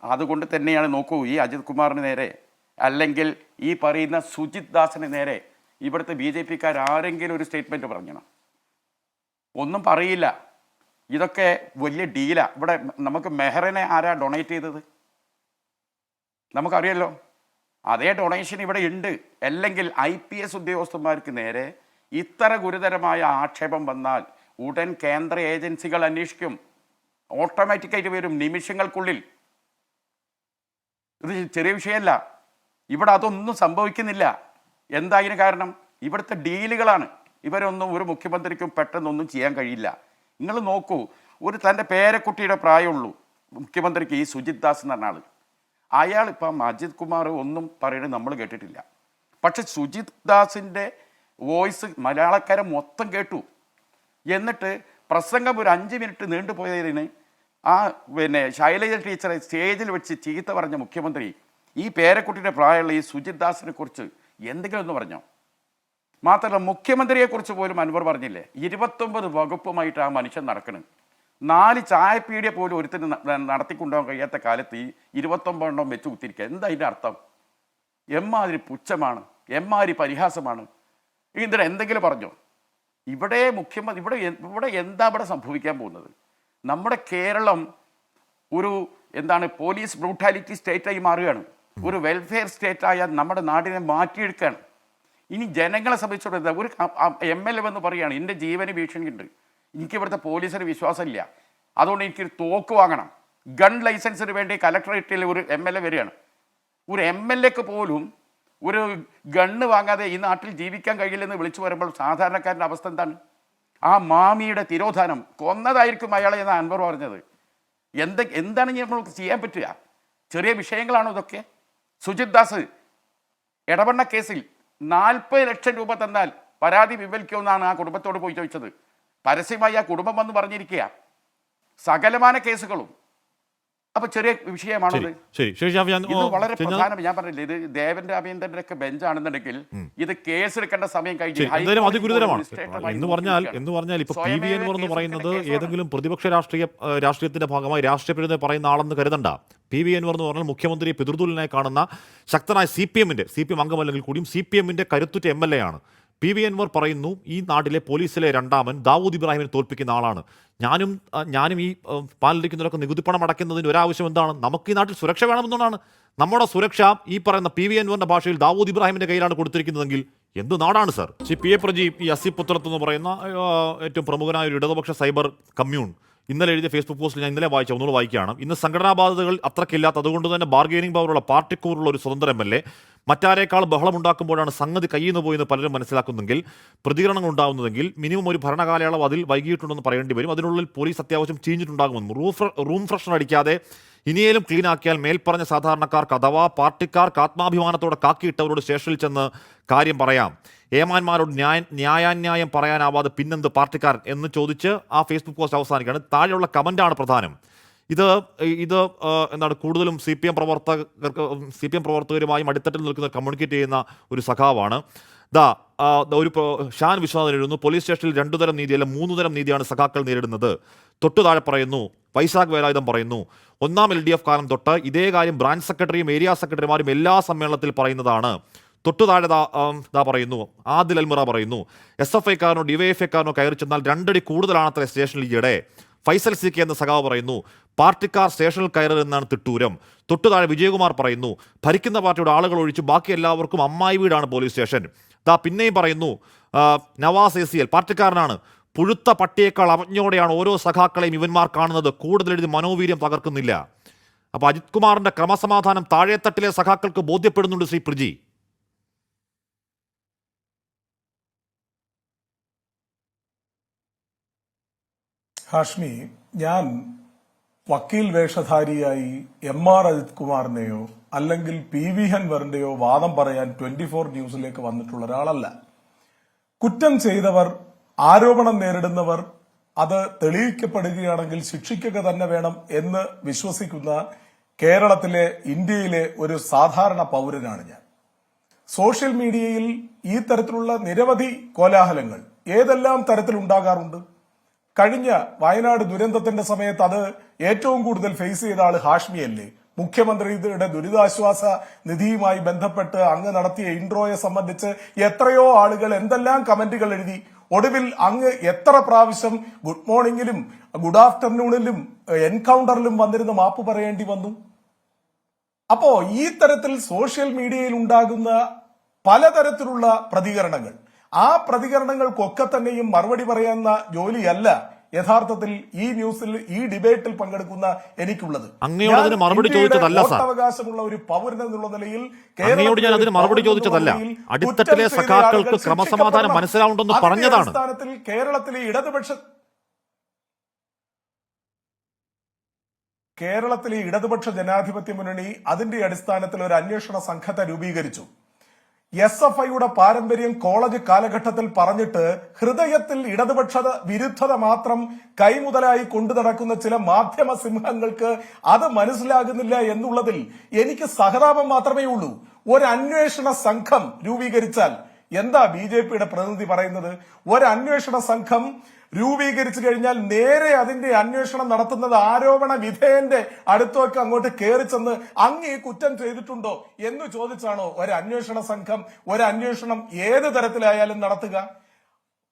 അതുകൊണ്ട് തന്നെയാണ് നോക്കൂ, ഈ അജിത് കുമാറിന് നേരെ അല്ലെങ്കിൽ ഈ പറയുന്ന സുജിത് ദാസിന് നേരെ ഇവിടുത്തെ BJPക്കാർ ആരെങ്കിലും ഒരു സ്റ്റേറ്റ്മെൻറ്റ് പറഞ്ഞണം? ഒന്നും പറയില്ല. ഇതൊക്കെ വലിയ ഡീലാ. ഇവിടെ നമുക്ക് മെഹറിനെ ആരാ ഡൊണേറ്റ് ചെയ്തത്? നമുക്കറിയാലോ. അതേ ഡൊണേഷൻ ഇവിടെ ഉണ്ട്. അല്ലെങ്കിൽ IPS ഉദ്യോഗസ്ഥന്മാർക്ക് നേരെ ഇത്ര ഗുരുതരമായ ആക്ഷേപം വന്നാൽ ഉടൻ കേന്ദ്ര ഏജൻസികൾ അന്വേഷിക്കും. ഓട്ടോമാറ്റിക്കായിട്ട് വരും നിമിഷങ്ങൾക്കുള്ളിൽ. ഇത് ചെറിയ വിഷയമല്ല. ഇവിടെ അതൊന്നും സംഭവിക്കുന്നില്ല. എന്തായാലും കാരണം ഇവിടുത്തെ ഡീലുകളാണ്. ഇവരൊന്നും ഒരു മുഖ്യമന്ത്രിക്കും പെട്ടെന്നൊന്നും ചെയ്യാൻ കഴിയില്ല. നിങ്ങൾ നോക്കൂ, തൻ്റെ പേരക്കുട്ടിയുടെ പ്രായമുള്ളൂ മുഖ്യമന്ത്രിക്ക്, ഈ സുജിത് ദാസ് എന്ന് പറഞ്ഞ ആൾ. അയാൾ ഇപ്പം അജിത് കുമാർ ഒന്നും പറയുന്നത് നമ്മൾ കേട്ടിട്ടില്ല. പക്ഷെ സുജിത് ദാസിൻ്റെ വോയിസ് മലയാളക്കാരെ മൊത്തം കേട്ടു. എന്നിട്ട് പ്രസംഗം ഒരു 5 മിനിറ്റ് നീണ്ടുപോയതിന് ആ ശൈലജ ടീച്ചറെ സ്റ്റേജിൽ വെച്ച് ചീത്ത പറഞ്ഞ മുഖ്യമന്ത്രി ഈ പേരക്കുട്ടിയുടെ പ്രായമുള്ള ഈ സുജിത് ദാസിനെ കുറിച്ച് എന്തെങ്കിലും ഒന്ന് പറഞ്ഞോ? മാത്രമല്ല മുഖ്യമന്ത്രിയെക്കുറിച്ച് പോലും അൻവർ പറഞ്ഞില്ലേ? 29 വകുപ്പുമായിട്ട് ആ മനുഷ്യൻ നടക്കണം. 4 ചായപ്പീടിയ പോലും ഒരുത്തിന് നടത്തിക്കൊണ്ടുപോകാൻ കഴിയാത്ത കാലത്ത് ഈ 29 എണ്ണം വെച്ച് കുത്തിരിക്കുക. എന്താ അതിൻ്റെ അർത്ഥം? എമ്മാതിരി പുച്ഛമാണ്, എമ്മാതിരി പരിഹാസമാണ്. ഇതിന് എന്തെങ്കിലും പറഞ്ഞോ? ഇവിടെ മുഖ്യമന്ത്രി ഇവിടെ എന്താ ഇവിടെ സംഭവിക്കാൻ പോകുന്നത്? നമ്മുടെ കേരളം ഒരു പോലീസ് ബ്രൂട്ടാലിറ്റി സ്റ്റേറ്റായി മാറുകയാണ്. ഒരു വെൽഫെയർ സ്റ്റേറ്റായ നമ്മുടെ നാടിനെ മാറ്റിയെടുക്കുകയാണ്. ഇനി ജനങ്ങളെ സംബന്ധിച്ചിടത്തോളം ഒരു MLA എന്ന് പറയുകയാണ് എൻ്റെ ജീവന് ഭീഷണിയുണ്ട്, എനിക്ക് ഇവിടുത്തെ പോലീസിന് വിശ്വാസമില്ല, അതുകൊണ്ട് എനിക്കൊരു തോക്ക് വാങ്ങണം. ഗൺ ലൈസൻസിന് വേണ്ടി കലക്ടറേറ്റിൽ ഒരു MLA വരികയാണ്. ഒരു MLAക്ക് പോലും ഒരു ഗണ്ണ് വാങ്ങാതെ ഈ നാട്ടിൽ ജീവിക്കാൻ കഴിയില്ലെന്ന് വിളിച്ചു വരുമ്പോൾ സാധാരണക്കാരൻ്റെ അവസ്ഥ എന്താണ്? ആ മാമിയുടെ തിരോധാനം കൊന്നതായിരിക്കും അയാളെ എന്ന് അൻവർ പറഞ്ഞത്. എന്താണ് നമ്മൾക്ക് ചെയ്യാൻ പറ്റുക? ചെറിയ വിഷയങ്ങളാണോ ഇതൊക്കെ? സുജിത് ദാസ് ഇടപെടണ കേസിൽ 40 ലക്ഷം രൂപ തന്നാൽ പരാതി പിൻവലിക്കുമെന്നാണ് ആ കുടുംബത്തോട് പോയി ചോദിച്ചത്. പരസ്യമായി ആ കുടുംബം വന്ന് പറഞ്ഞിരിക്കുക. സകലമാന കേസുകളും. അപ്പൊ ചെറിയ വിഷയമാണത്. ഇത് വളരെ പ്രധാനം. ഞാൻ പറഞ്ഞില്ലേ, ഇത് ദേവൻ രാമേന്ദ്രന്റെ ഒക്കെ ബെഞ്ചാണെന്നുണ്ടെങ്കിൽ ഇത് കേസെടുക്കേണ്ട സമയം കഴിഞ്ഞു. അതിഗുരുതരമാണ് എന്ന് പറഞ്ഞാൽ ഇപ്പൊ PV അൻവർ എന്ന് പറയുന്നത് ഏതെങ്കിലും പ്രതിപക്ഷ രാഷ്ട്രീയത്തിന്റെ ഭാഗമായി രാഷ്ട്രീയ പറയുന്ന ആളെന്ന് കരുതണ്ട. PV അൻവർ എന്ന് പറഞ്ഞാൽ മുഖ്യമന്ത്രിയെ പിതൃതുല്യനായി കാണുന്ന ശക്തനായ CPM അംഗമല്ലെങ്കിൽ കൂടിയും CPMന്റെ കരുത്തുറ്റ MLA ആണ്. PV അൻവർ പറയുന്നു ഈ നാട്ടിലെ പോലീസിലെ രണ്ടാമൻ ദാവൂദ് ഇബ്രാഹിമിനെ തോൽപ്പിക്കുന്ന ആളാണ്. ഞാനും ഈ പാലിരിക്കുന്നവരൊക്കെ നികുതിപ്പണം അടയ്ക്കുന്നതിന് ഒരാവശ്യം എന്താണ്? നമുക്ക് ഈ നാട്ടിൽ സുരക്ഷ വേണമെന്നുകൊണ്ടാണ്. നമ്മുടെ സുരക്ഷ ഈ പറയുന്ന PV അൻവറിന്റെ ഭാഷയിൽ ദാവൂദ് ഇബ്രാഹിമിന്റെ കയ്യിലാണ് കൊടുത്തിരിക്കുന്നതെങ്കിൽ എന്ത് നാടാണ് സർ? PA പ്രജി ഈ അസിപുത്രത്ത് എന്ന് പറയുന്ന ഏറ്റവും പ്രമുഖനായ ഒരു ഇടതുപക്ഷ സൈബർ കമ്മ്യൂൺ ഇന്നലെ എഴുതിയ ഫേസ്ബുക്ക് പോസ്റ്റിൽ ഞാൻ ഇന്നലെ വായിച്ച ഒന്നുകൂടെ വായിക്കുകയാണ്. ഇന്ന് സംഘടനാ ബാധ്യതകൾ അത്രക്കില്ലാത്ത, അതുകൊണ്ട് തന്നെ ബാർഗെയിനിങ് പവറുള്ള പാർട്ടിക്കൂറുള്ള ഒരു സ്വതന്ത്ര MLA മറ്റാരേക്കാൾ ബഹളമുണ്ടാക്കുമ്പോഴാണ് സംഗതി കയ്യിൽ നിന്ന് പോയെന്ന് പലരും മനസ്സിലാക്കുന്നെങ്കിൽ, പ്രതികരണങ്ങൾ ഉണ്ടാകുന്നതെങ്കിൽ മിനിമം ഒരു ഭരണകാലയളവ് അതിൽ വൈകിയിട്ടുണ്ടെന്ന് പറയേണ്ടി വരും. അതിനുള്ളിൽ പോലീസ് അത്യാവശ്യം ചീഞ്ഞിട്ടുണ്ടാകുമെന്നും റൂം ഫ്രഷ്നർ അടിക്കാതെ ഇനിയേലും ക്ലീൻ ആക്കിയാൽ മേൽപ്പറഞ്ഞ സാധാരണക്കാർക്ക് അഥവാ പാർട്ടിക്കാർക്ക് ആത്മാഭിമാനത്തോടെ കാക്കിയിട്ടവരോട് സ്റ്റേഷനിൽ ചെന്ന് കാര്യം പറയാം. ഏമാന്മാരോട് ന്യായാന്യായം പറയാനാവാതെ പിന്നെന്ത് പാർട്ടിക്കാരൻ എന്ന് ചോദിച്ച് ആ ഫേസ്ബുക്ക് പോസ്റ്റ് അവസാനിക്കുകയാണ്. താഴെയുള്ള കമൻ്റാണ് പ്രധാനം. ഇത് കൂടുതലും CPM പ്രവർത്തകരുമായും അടിത്തട്ടിൽ നിൽക്കുന്ന കമ്മ്യൂണിക്കേറ്റ് ചെയ്യുന്ന ഒരു സഖാവാണ്. ഒരു ഷാൻ വിശ്വനാഥൻ എഴുതുന്നു, പോലീസ് സ്റ്റേഷനിൽ 2 തരം നീതിയല്ല 3 തരം നീതിയാണ് സഖാക്കൾ നേരിടുന്നത്. തൊട്ടു താഴെ പറയുന്നു, വൈശാഖ് വേലായുധം പറയുന്നു, 1ാം LDF കാലം തൊട്ട് ഇതേ കാര്യം ബ്രാഞ്ച് സെക്രട്ടറിയും ഏരിയ സെക്രട്ടറിമാരും എല്ലാ സമ്മേളനത്തിൽ പറയുന്നതാണ്. തൊട്ടു താഴെ പറയുന്നു, ആദിൽ അൽമിറ പറയുന്നു, SFIക്കാരനോ DYFIക്കാരനോ കയറി ചെന്നാൽ 2 അടി കൂടുതലാണത്ര സ്റ്റേഷനിൽ ഈയിടെ. ഫൈസൽ CK എന്ന സഖാവ് പറയുന്നു, പാർട്ടിക്കാർ സ്റ്റേഷനിൽ കയറരുതെന്നാണ് തിട്ടൂരം. തൊട്ടു താഴെ വിജയകുമാർ പറയുന്നു, ഭരിക്കുന്ന പാർട്ടിയുടെ ആളുകൾ ഒഴിച്ച് ബാക്കി എല്ലാവർക്കും അമ്മായി വീടാണ് പോലീസ് സ്റ്റേഷൻ. പിന്നെയും പറയുന്നു, നവാസ് ACL പാർട്ടിക്കാരനാണ്, പുഴുത്ത പട്ടിയേക്കാൾ അവജ്ഞയോടെയാണ് ഓരോ സഖാക്കളെയും ഇവന്മാർ കാണുന്നത്, കൂടുതലെഴുതി മനോവീര്യം തകർക്കുന്നില്ല. അപ്പോൾ അജിത് കുമാറിന്റെ ക്രമസമാധാനം താഴെത്തട്ടിലെ സഖാക്കൾക്ക് ബോധ്യപ്പെടുന്നുണ്ട് ശ്രീ പ്രജി. ഹാഷ്മി, ഞാൻ വക്കീൽ വേഷധാരിയായി MR അജിത് കുമാറിനെയോ അല്ലെങ്കിൽ PV അൻവറിന്റെയോ വാദം പറയാൻ 24 ന്യൂസിലേക്ക് വന്നിട്ടുള്ള ഒരാളല്ല. കുറ്റം ചെയ്തവർ, ആരോപണം നേരിടുന്നവർ അത് തെളിയിക്കപ്പെടുകയാണെങ്കിൽ ശിക്ഷിക്കുക തന്നെ വേണം എന്ന് വിശ്വസിക്കുന്ന കേരളത്തിലെ, ഇന്ത്യയിലെ ഒരു സാധാരണ പൗരനാണ് ഞാൻ. സോഷ്യൽ മീഡിയയിൽ ഈ തരത്തിലുള്ള നിരവധി കോലാഹലങ്ങൾ ഏതെല്ലാം തരത്തിലുണ്ടാകാറുണ്ട്. കഴിഞ്ഞ വയനാട് ദുരന്തത്തിന്റെ സമയത്ത് അത് ഏറ്റവും കൂടുതൽ ഫേസ് ചെയ്ത ആള് ഹാഷ്മിയല്ലേ? മുഖ്യമന്ത്രിയുടെ ദുരിതാശ്വാസ നിധിയുമായി ബന്ധപ്പെട്ട് അങ്ങ് നടത്തിയ ഇൻട്രോയെ സംബന്ധിച്ച് എത്രയോ ആളുകൾ എന്തെല്ലാം കമന്റുകൾ എഴുതി. ഒടുവിൽ അങ്ങ് എത്ര പ്രാവശ്യം ഗുഡ് മോർണിംഗിലും ഗുഡ് ആഫ്റ്റർനൂണിലും എൻകൗണ്ടറിലും വന്നിരുന്ന് മാപ്പ് പറയേണ്ടി വന്നു. അപ്പോ ഈ തരത്തിൽ സോഷ്യൽ മീഡിയയിൽ ഉണ്ടാകുന്ന പലതരത്തിലുള്ള പ്രതികരണങ്ങൾ, ആ പ്രതികരണങ്ങൾക്കൊക്കെ തന്നെയും മറുപടി പറയുന്ന ജോലിയല്ല യഥാർത്ഥത്തിൽ ഈ ന്യൂസിൽ, ഈ ഡിബേറ്റിൽ പങ്കെടുക്കുന്ന എനിക്കുള്ളത്. അവകാശമുള്ള ഒരു പൗരൻ എന്നുള്ള നിലയിൽ ഞാൻ അതിന് മറുപടി ചോദിച്ചതല്ല, അടിത്തട്ടിലെ സഖാക്കൾക്ക് ക്രമസമാധാനം മനസ്സിലാവുണ്ടെന്ന് പറഞ്ഞതാണ്. കേരളത്തിലെ ഇടതുപക്ഷ ജനാധിപത്യ മുന്നണി അതിന്റെ അടിസ്ഥാനത്തിൽ ഒരു അന്വേഷണ സംഘത്തെ രൂപീകരിച്ചു. SFIയുടെ പാരമ്പര്യം കോളേജ് കാലഘട്ടത്തിൽ പറഞ്ഞിട്ട് ഹൃദയത്തിൽ ഇടതുപക്ഷ വിരുദ്ധത മാത്രം കൈമുതലായി കൊണ്ടു നടക്കുന്ന ചില മാധ്യമ സിംഹങ്ങൾക്ക് അത് മനസ്സിലാകുന്നില്ല എന്നുള്ളതിൽ എനിക്ക് സഹതാപം മാത്രമേ ഉള്ളൂ. ഒരു അന്വേഷണ സംഘം രൂപീകരിച്ചാൽ എന്താ BJPയുടെ പ്രതിനിധി പറയുന്നത്? ഒരു അന്വേഷണ സംഘം രൂപീകരിച്ചു കഴിഞ്ഞാൽ നേരെ അതിന്റെ അന്വേഷണം നടത്തുന്നത് ആരോപണ വിധേയന്റെ അടുത്തേക്ക് അങ്ങോട്ട് കയറി ചെന്ന് അങ്ങ് ഈ കുറ്റം ചെയ്തിട്ടുണ്ടോ എന്ന് ചോദിച്ചാണോ ഒരു അന്വേഷണ സംഘം ഒരു അന്വേഷണം ഏത് തരത്തിലായാലും നടത്തുക?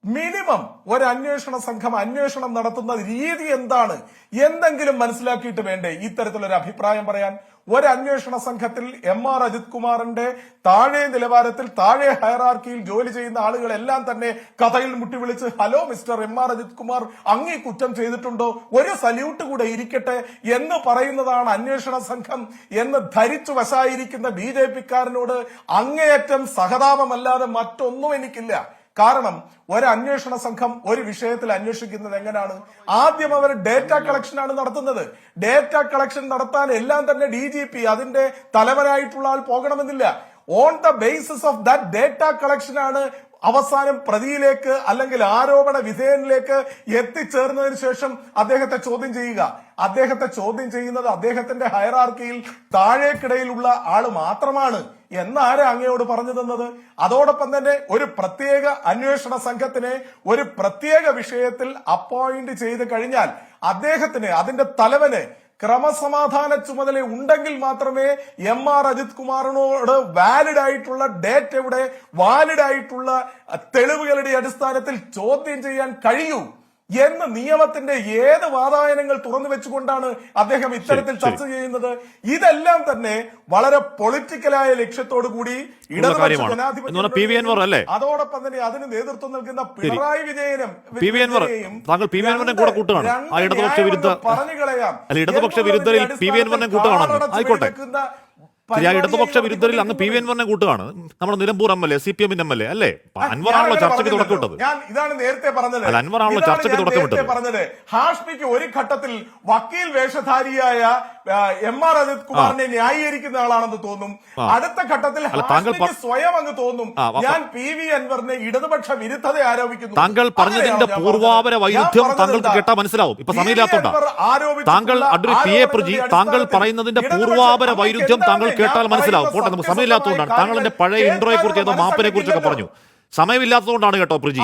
മിനിമം ഒരു അന്വേഷണ സംഘം അന്വേഷണം നടത്തുന്ന രീതി എന്താണ് എന്തെങ്കിലും മനസ്സിലാക്കിയിട്ട് വേണ്ടേ ഇത്തരത്തിലൊരു അഭിപ്രായം പറയാൻ? ഒരു അന്വേഷണ സംഘത്തിൽ MR അജിത് കുമാറിന്റെ താഴെ നിലവാരത്തിൽ താഴെ ഹയറാർക്കിയിൽ ജോലി ചെയ്യുന്ന ആളുകളെല്ലാം തന്നെ കഥയിൽ മുട്ടി വിളിച്ച് hello mister MR Ajith Kumar അങ്ങേ കുറ്റം ചെയ്തിട്ടുണ്ടോ, ഒരു സല്യൂട്ട് കൂടെ ഇരിക്കട്ടെ എന്ന് പറയുന്നതാണ് അന്വേഷണ സംഘം എന്ന് ധരിച്ചു വശായിരിക്കുന്ന BJPക്കാരനോട് അങ്ങേയറ്റം സഹതാപമല്ലാതെ മറ്റൊന്നും എനിക്കില്ല. കാരണം ഒരു അന്വേഷണ സംഘം ഒരു വിഷയത്തിൽ അന്വേഷിക്കുന്നത് എങ്ങനെയാണ്? ആദ്യം അവർ ഡേറ്റ കളക്ഷനാണ് നടത്തുന്നത്. ഡേറ്റ കളക്ഷൻ നടത്താൻ എല്ലാം തന്നെ DGP അതിന്റെ തലവനായിട്ടുള്ള ആൾ പോകണമെന്നില്ല. On the basis of that data കളക്ഷനാണ് അവസാനം പ്രതിയിലേക്ക് അല്ലെങ്കിൽ ആരോപണ വിധേയനിലേക്ക് എത്തിച്ചേർന്നതിന് ശേഷം അദ്ദേഹത്തെ ചോദ്യം ചെയ്യുക. അദ്ദേഹത്തെ ചോദ്യം ചെയ്യുന്നത് അദ്ദേഹത്തിന്റെ ഹയറാർക്കിയിൽ താഴേക്കിടയിലുള്ള ആള് മാത്രമാണ് എന്നാരാ അങ്ങയോട് പറഞ്ഞു തന്നത്? അതോടൊപ്പം തന്നെ ഒരു പ്രത്യേക അന്വേഷണ സംഘത്തിനെ ഒരു പ്രത്യേക വിഷയത്തിൽ അപ്പോയിന്റ് ചെയ്ത് കഴിഞ്ഞാൽ അദ്ദേഹത്തിന് അതിന്റെ തലവന് ക്രമസമാധാന ചുമതല ഉണ്ടെങ്കിൽ മാത്രമേ MR അജിത് കുമാറിനോട് വാലിഡ് ആയിട്ടുള്ള ഡേറ്റയുടെ വാലിഡ് ആയിട്ടുള്ള തെളിവുകളുടെ അടിസ്ഥാനത്തിൽ ചോദ്യം ചെയ്യാൻ കഴിയൂ എന്ന് നിയമത്തിന്റെ ഏത് വാതായനങ്ങൾ തുറന്നു വെച്ചുകൊണ്ടാണ് അദ്ദേഹം ഇത്തരത്തിൽ ചർച്ച ചെയ്യുന്നത്? ഇതെല്ലാം തന്നെ വളരെ പൊളിറ്റിക്കലായ ലക്ഷ്യത്തോടു കൂടി ഇടതുപക്ഷ ജനാധിപത്യം, അതോടൊപ്പം തന്നെ അതിന് നേതൃത്വം നൽകുന്ന പിണറായി വിജയനും പറഞ്ഞു കളയാം. ഇടതുപക്ഷ വിരുദ്ധരിൽ ആയിക്കോട്ടെ, ഇടതുപക്ഷ വിരുദ്ധരിൽ അങ്ങ് PV അൻവറിനെ കൂട്ടുകയാണ്. നമ്മുടെ നിലമ്പൂർ MLA CPM MLA അല്ലേ? അൻവറാണല്ലോ ചർച്ചയ്ക്ക് തുടക്കമിട്ടത്. ഇതാണ് നേരത്തെ പറഞ്ഞത്. അൻവറാണല്ലോ ചർച്ചയ്ക്ക് തുടക്കമിട്ടത്. പറഞ്ഞത് ഹാഷ്മിക്ക് ഒരു ഘട്ടത്തിൽ വക്കീൽ വേഷധാരിയായ MR അജിത് കുമാറിനെ ന്യായീകരിക്കുന്ന ആളാണെന്ന് തോന്നും. അടുത്ത ഘട്ടത്തിൽ ഹാഷ്മിക്ക് സ്വയം അങ്ങ് തോന്നും ഞാൻ PV അൻവറിനെ ഇടതുപക്ഷ വിരുദ്ധത ആരോപിക്കുന്നു. താങ്കൾ പറഞ്ഞതിന്റെ പൂർവാപര വൈരുദ്ധ്യം താങ്കൾക്ക് കേട്ടാ മനസ്സിലാവും. ഇപ്പൊ സമയമില്ലാത്തോണ്ടാ താങ്കൾ PA പ്രജി താങ്കൾ പറയുന്നതിന്റെ പൂർവാപര വൈരുദ്ധ്യം താങ്കൾ കേട്ടാൽ മനസ്സിലാവും. പോട്ടെ, നമുക്ക് സമയമില്ലാത്തതുകൊണ്ടാണ്. താങ്കൾ എന്റെ പഴയ ഇൻട്രോയെ കുറിച്ച് ഏതോ മാപ്പിനെ കുറിച്ചൊക്കെ പറഞ്ഞു. സമയമില്ലാത്തതുകൊണ്ടാണ് കേട്ടോ പ്രജി,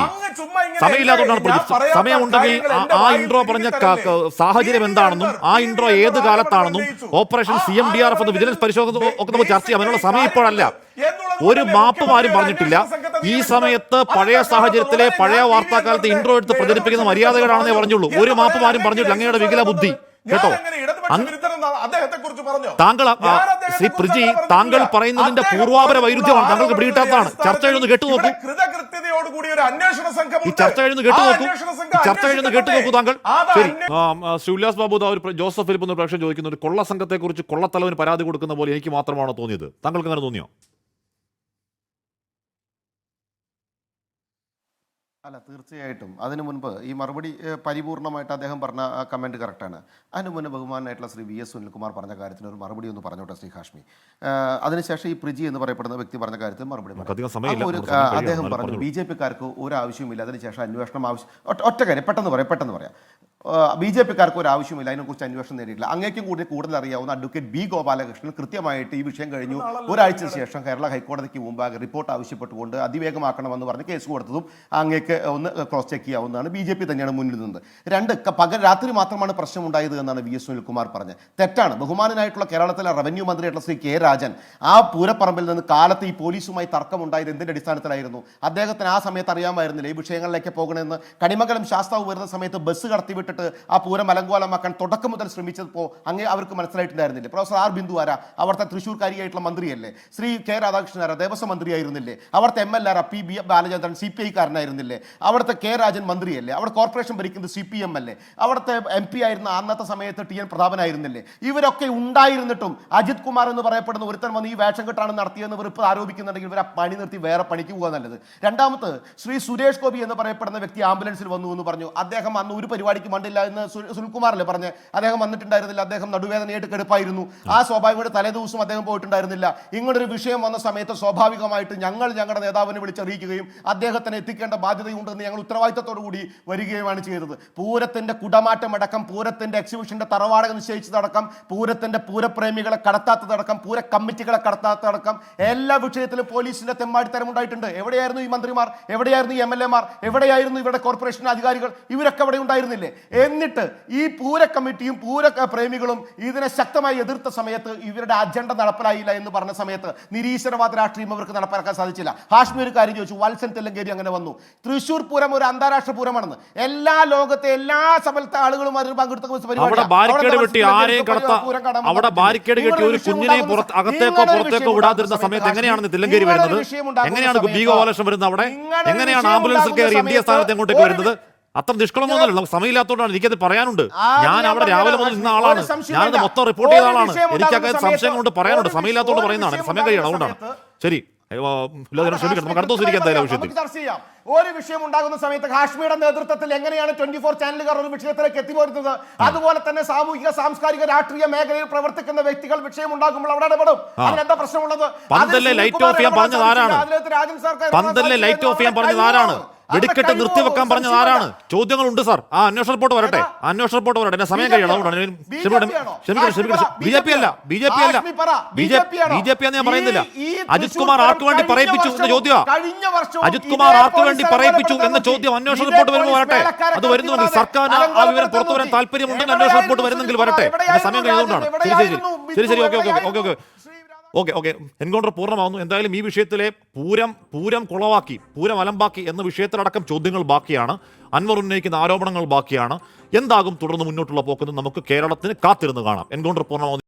സമയമില്ലാത്തതുകൊണ്ടാണ് പ്രജി. സമയമുണ്ടെങ്കിൽ ആ ഇൻട്രോ പറഞ്ഞ സാഹചര്യം എന്താണെന്നും ആ ഇൻട്രോ ഏത് കാലത്താണെന്നും ഓപ്പറേഷൻ CMDRF എന്ന വിജിലൻസ് പരിശോധന ഒക്കെ നമുക്ക് ചർച്ച ചെയ്യാം. അതിനുള്ള സമയം ഇപ്പോഴല്ല. ഒരു മാപ്പും ആരും പറഞ്ഞിട്ടില്ല. ഈ സമയത്ത് പഴയ സാഹചര്യത്തിലെ പഴയ വാർത്താക്കാലത്തെ ഇൻട്രോ എടുത്ത് പ്രചരിപ്പിക്കുന്ന മര്യാദകളാണെന്നേ പറഞ്ഞുള്ളൂ. ഒരു മാപ്പും ആരും പറഞ്ഞിട്ടില്ല. അങ്ങയുടെ വികല ബുദ്ധി കേട്ടോ. താങ്കൾ ശ്രീ പ്രജി താങ്കൾ പറയുന്നതിന്റെ പൂർവാപര വൈരുദ്ധ്യമാണ്. താങ്കൾക്ക് പിടികിട്ടാത്തതാണ്. ചർച്ച എഴുന്ന് കേട്ടുനോക്കൂ. ഈ ചർച്ച എഴുന്ന് കേട്ടുനോക്കൂ താങ്കൾ. ശരി, ശ്രീ ഉല്ലാസ് ബാബു ജോസഫ് ഫിലിപ്പ് എന്ന പ്രേക്ഷകൻ ചോദിക്കുന്ന ഒരു കൊള്ള സംഘത്തെ കുറിച്ച് കൊള്ളത്തലവന് പരാതി കൊടുക്കുന്ന പോലെ എനിക്ക് മാത്രമാണോ തോന്നിയത്? താങ്കൾക്ക് അങ്ങനെ തോന്നിയോ? അല്ല, തീർച്ചയായിട്ടും അതിനു മുൻപ് ഈ മറുപടി പരിപൂർണമായിട്ട് അദ്ദേഹം പറഞ്ഞ കമൻറ്റ് കറക്റ്റാണ്. അതിനു മുൻപ് ബഹുമാനായിട്ടുള്ള ശ്രീ VS സുനിൽകുമാർ പറഞ്ഞ കാര്യത്തിന് ഒരു മറുപടി ഒന്ന് പറഞ്ഞോട്ടെ ശ്രീ ഹാഷ്മി. അതിനുശേഷം ഈ പ്രജി എന്ന് പറയപ്പെടുന്ന വ്യക്തി പറഞ്ഞ കാര്യത്തിൽ മറുപടി അദ്ദേഹം പറഞ്ഞു BJPക്കാർക്ക് ഒരു ആവശ്യവുമില്ല, അതിനുശേഷം അന്വേഷണം ഒറ്റ കാര്യം പെട്ടെന്ന് പറയാം. BJPക്കാർക്ക് ഒരു ആവശ്യമില്ല, അതിനെക്കുറിച്ച് അന്വേഷണം നേടിയിട്ടില്ല. അങ്ങേക്കും കൂടി കൂടുതൽ അറിയാവുന്ന അഡ്വക്കേറ്റ് B ഗോപാലകൃഷ്ണൻ കൃത്യമായിട്ട് ഈ വിഷയം കഴിഞ്ഞു ഒരാഴ്ചയ്ക്ക് ശേഷം കേരള ഹൈക്കോടതിക്ക് മുമ്പാകെ റിപ്പോർട്ട് ആവശ്യപ്പെട്ടുകൊണ്ട് അതിവേഗമാക്കണമെന്ന് പറഞ്ഞ് കേസ് കൊടുത്തതും അങ്ങേക്ക് ഒന്ന് ക്രോസ് ചെക്ക് ചെയ്യാവുന്നതാണ്. BJP തന്നെയാണ് മുന്നിൽ നിന്നത്. രണ്ട്, രാത്രി മാത്രമാണ് പ്രശ്നമുണ്ടായത് എന്നാണ് VS സുനിൽകുമാർ പറഞ്ഞത്. തെറ്റാണ്. ബഹുമാനനായിട്ടുള്ള കേരളത്തിലെ റവന്യൂ മന്ത്രിയായിട്ടുള്ള ശ്രീ K രാജൻ ആ പൂരപ്പറമ്പിൽ നിന്ന് കാലത്ത് ഈ പോലീസുമായി തർക്കമുണ്ടായത് എന്തിന്റെ അടിസ്ഥാനത്തിലായിരുന്നു? അദ്ദേഹത്തിന് ആ സമയത്ത് അറിയാമായിരുന്നില്ല ഈ വിഷയങ്ങളിലേക്ക് പോകണമെന്ന്? കണിമംഗലം ശാസ്താവ് വരുന്ന സമയത്ത് ബസ് കടത്തിവിട്ടിട്ട് ആ പൂരം അലങ്കോലമാക്കാൻ തുടക്കം മുതൽ ശ്രമിച്ചപ്പോൾ അങ്ങേ അവർക്ക് മനസ്സിലായിട്ടുണ്ടായിരുന്നില്ലേ? പ്രൊഫസർ R ബിന്ദു ആരാ? അവിടുത്തെ തൃശ്ശൂർക്കാരിയായിട്ടുള്ള മന്ത്രിയല്ലേ? ശ്രീ K രാധാകൃഷ്ണൻ ആരാ? ദേവസ്വം മന്ത്രിയായിരുന്നില്ലേ? അവിടുത്തെ MLA ആരാ? P Balachandran CPI കാരനായിരുന്നില്ലേ? അവിടുത്തെ K രാജൻ മന്ത്രിയല്ലേ? അവിടെ കോർപ്പറേഷൻ ഭരിക്കുന്നത് CPM അല്ലേ? അവിടുത്തെ MP ആയിരുന്ന അന്നത്തെ സമയത്ത് TN പ്രതാപനായിരുന്നില്ലേ? ഇവരൊക്കെ ഉണ്ടായിരുന്നിട്ടും അജിത് കുമാർ എന്ന് പറയപ്പെടുന്ന ഒരുത്തൻ വന്ന് ഈ വേഷം കെട്ടാണ് നടത്തിയെന്ന് ഇവർ ഇപ്പോൾ ആരോപിക്കുന്നുണ്ടെങ്കിൽ ഇവർ ആ പണി നിർത്തി വേറെ പണിക്ക് പോകുക നല്ലത്. രണ്ടാമത് ശ്രീ സുരേഷ് ഗോപി എന്ന് പറയപ്പെടുന്ന വ്യക്തി ആംബുലൻസിൽ വന്നു എന്ന് പറഞ്ഞു. അദ്ദേഹം അന്ന് ഒരു പരിപാടിക്ക് ഫണ്ടില്ല എന്ന് സുനിൽകുമാറല്ലേ പറഞ്ഞ് അദ്ദേഹം വന്നിട്ടുണ്ടായിരുന്നില്ല, അദ്ദേഹം നടുവേദനയായിട്ട് കിടപ്പായിരുന്നു. ആ സ്വാഭാവികമായിട്ട് തലേദിവസം അദ്ദേഹം പോയിട്ടുണ്ടായിരുന്നില്ല. ഇങ്ങനൊരു വിഷയം വന്ന സമയത്ത് സ്വാഭാവികമായിട്ട് ഞങ്ങളുടെ നേതാവിനെ വിളിച്ചറിയിക്കുകയും അദ്ദേഹത്തിന് എത്തിക്കേണ്ട ബാധ്യതയുണ്ടെന്ന് ഞങ്ങൾ ഉത്തരവാദിത്തത്തോടു കൂടി വരികയുമാണ് ചെയ്തത്. പൂരത്തിന്റെ കുടമാറ്റമടക്കം, പൂരത്തിന്റെ എക്സിബിഷന്റെ തറവാടക നിശ്ചയിച്ചതടക്കം, പൂരത്തിന്റെ പൂരപ്രേമികളെ കടത്താത്തതടക്കം, പൂര കമ്മിറ്റികളെ കടത്താത്തതടക്കം എല്ലാ വിഷയത്തിലും പോലീസിന്റെ തെമ്മാടിത്തരം ഉണ്ടായിട്ടുണ്ട്. എവിടെയായിരുന്നു ഈ മന്ത്രിമാർ? എവിടെയായിരുന്നു ഈ MLA മാർ? എവിടെയായിരുന്നു ഇവരുടെ കോർപ്പറേഷൻ അധികാരികൾ? ഇവരൊക്കെ അവിടെ ഉണ്ടായിരുന്നില്ലേ? എന്നിട്ട് ഈ പൂര കമ്മിറ്റിയും പൂര പ്രേമികളും ഇതിനെ ശക്തമായി എതിർത്ത സമയത്ത് ഇവരുടെ അജണ്ട നടപ്പിലായില്ല എന്ന് പറഞ്ഞ സമയത്ത് നിരീശ്വരവാദ രാഷ്ട്രീയം അവർക്ക് നടപ്പാക്കാൻ സാധിച്ചില്ല. ഹാഷ്മി ഒരു കാര്യം ചോദിച്ചു, വത്സൻ തെല്ലങ്കേരി അങ്ങനെ വന്നു. തൃശ്ശൂർ പൂരം ഒരു അന്താരാഷ്ട്ര പൂരമാണെന്ന് എല്ലാ ലോകത്തെ എല്ലാ സ്ഥലത്തെ ആളുകളും അതിൽ പങ്കെടുത്ത അവിടെ ബാരിക്കേഡ് കെട്ടി ആരെയും അവിടെ ബാരിക്കേഡ് കെട്ടി ഒരു കുഞ്ഞിനെ അകത്തേക്കോ പുറത്തേക്കോ വിടാതിരുന്ന സമയത്ത് എങ്ങനെയാണ് തില്ലങ്കേരി വരുന്നത്? എങ്ങനെയാണ് ബി ഗോപാലകൃഷ്ണൻ വരുന്നത്? അവിടെ എങ്ങനെയാണ് ആംബുലൻസിൽ കയറി MDA സ്ഥാനത്ത് എങ്ങോട്ടേക്ക് വരുന്നത്? അത്ര നിഷ്കളമൊന്നുമല്ല, നമുക്ക് സമയമില്ലാത്തതുകൊണ്ടാണ്. എനിക്കത് പറയാനുണ്ട്. ഞാൻ അവിടെ രാവിലെ മുതൽ നിന്ന ആളാണ്, ഞാനത് മൊത്തം റിപ്പോർട്ട് ചെയ്ത ആളാണ്. എനിക്ക് സംശയം കൊണ്ട് പറയാനുണ്ട്, സമയമില്ലാത്തതുകൊണ്ട് പറയുന്നതാണ്, സമയം കഴിയണം, അതുകൊണ്ടാണ്. ശരി, ക്ഷമിക്കണം, നമുക്ക് അടുത്ത ദിവസം ഇരിക്കാൻ തയ്യാറാണ് വിഷയത്തിൽ. ഒരു വിഷയം ഉണ്ടാകുന്ന സമയത്ത് ഹാഷ്മിയുടെ നേതൃത്വത്തിൽ എങ്ങനെയാണ് 24 ചാനലുകാർ ഒരു വിഷയത്തിലേക്ക് എത്തിപ്പോരുന്നത്, അതുപോലെ തന്നെ സാമൂഹിക സാംസ്കാരിക രാഷ്ട്രീയ മേഖലയിൽ പ്രവർത്തിക്കുന്ന വ്യക്തികൾ വിഷയം ഉണ്ടാകുമ്പോൾ അവിടെ ഇടപെടും. അതിനെന്താ പ്രശ്നമുള്ളത്? പന്തലിലെ ലൈറ്റ് ഓഫ് ചെയ്യാൻ പറഞ്ഞത് ആരാണ്? പന്തലിലെ ലൈറ്റ് ഓഫ് ചെയ്യാൻ പറഞ്ഞത് ആരാണ്? വെടിക്കെട്ട് നിർത്തിവെക്കാൻ പറഞ്ഞത് ആരാണ്? ചോദ്യങ്ങളുണ്ട് സാർ. ആ അന്വേഷണ റിപ്പോർട്ട് വരട്ടെ, അന്വേഷണ റിപ്പോർട്ട് വരട്ടെ. എന്നെ സമയം കഴിയണം, BJP അല്ല ഞാൻ പറയുന്നില്ല. അജിത് കുമാർ ആർക്ക് വേണ്ടി പറയിപ്പിച്ചു എന്ന ചോദ്യം, അജിത് കുമാർ ആർക്ക് വേണ്ടി പറയിപ്പിച്ചു എന്ന ചോദ്യം അന്വേഷണ റിപ്പോർട്ട് വരുമ്പോൾ വരട്ടെ. അത് വരുന്നുവെങ്കിൽ സർക്കാരിന് ആ വിവരം പുറത്തു വരാൻ താല്പര്യമുണ്ടെങ്കിൽ അന്വേഷണ റിപ്പോർട്ട് വരുന്നെങ്കിൽ വരട്ടെ. സമയം കഴിയുന്നതുകൊണ്ടാണ്. ശരി, ഓക്കെ. എൻകൗണ്ടർ പൂർണ്ണമാവുന്നു. എന്തായാലും ഈ വിഷയത്തിലെ പൂരം കുളവാക്കി, പൂരം അലമ്പാക്കി എന്ന വിഷയത്തിലടക്കം ചോദ്യങ്ങൾ ബാക്കിയാണ്. അൻവർ ഉന്നയിക്കുന്ന ആരോപണങ്ങൾ ബാക്കിയാണ്. എന്താകും തുടർന്ന് മുന്നോട്ടുള്ള പോക്കെന്ന് നമുക്ക് കേരളത്തിന് കാത്തിരുന്ന് കാണാം. എൻകൗണ്ടർ പൂർണ്ണമാവുന്നു.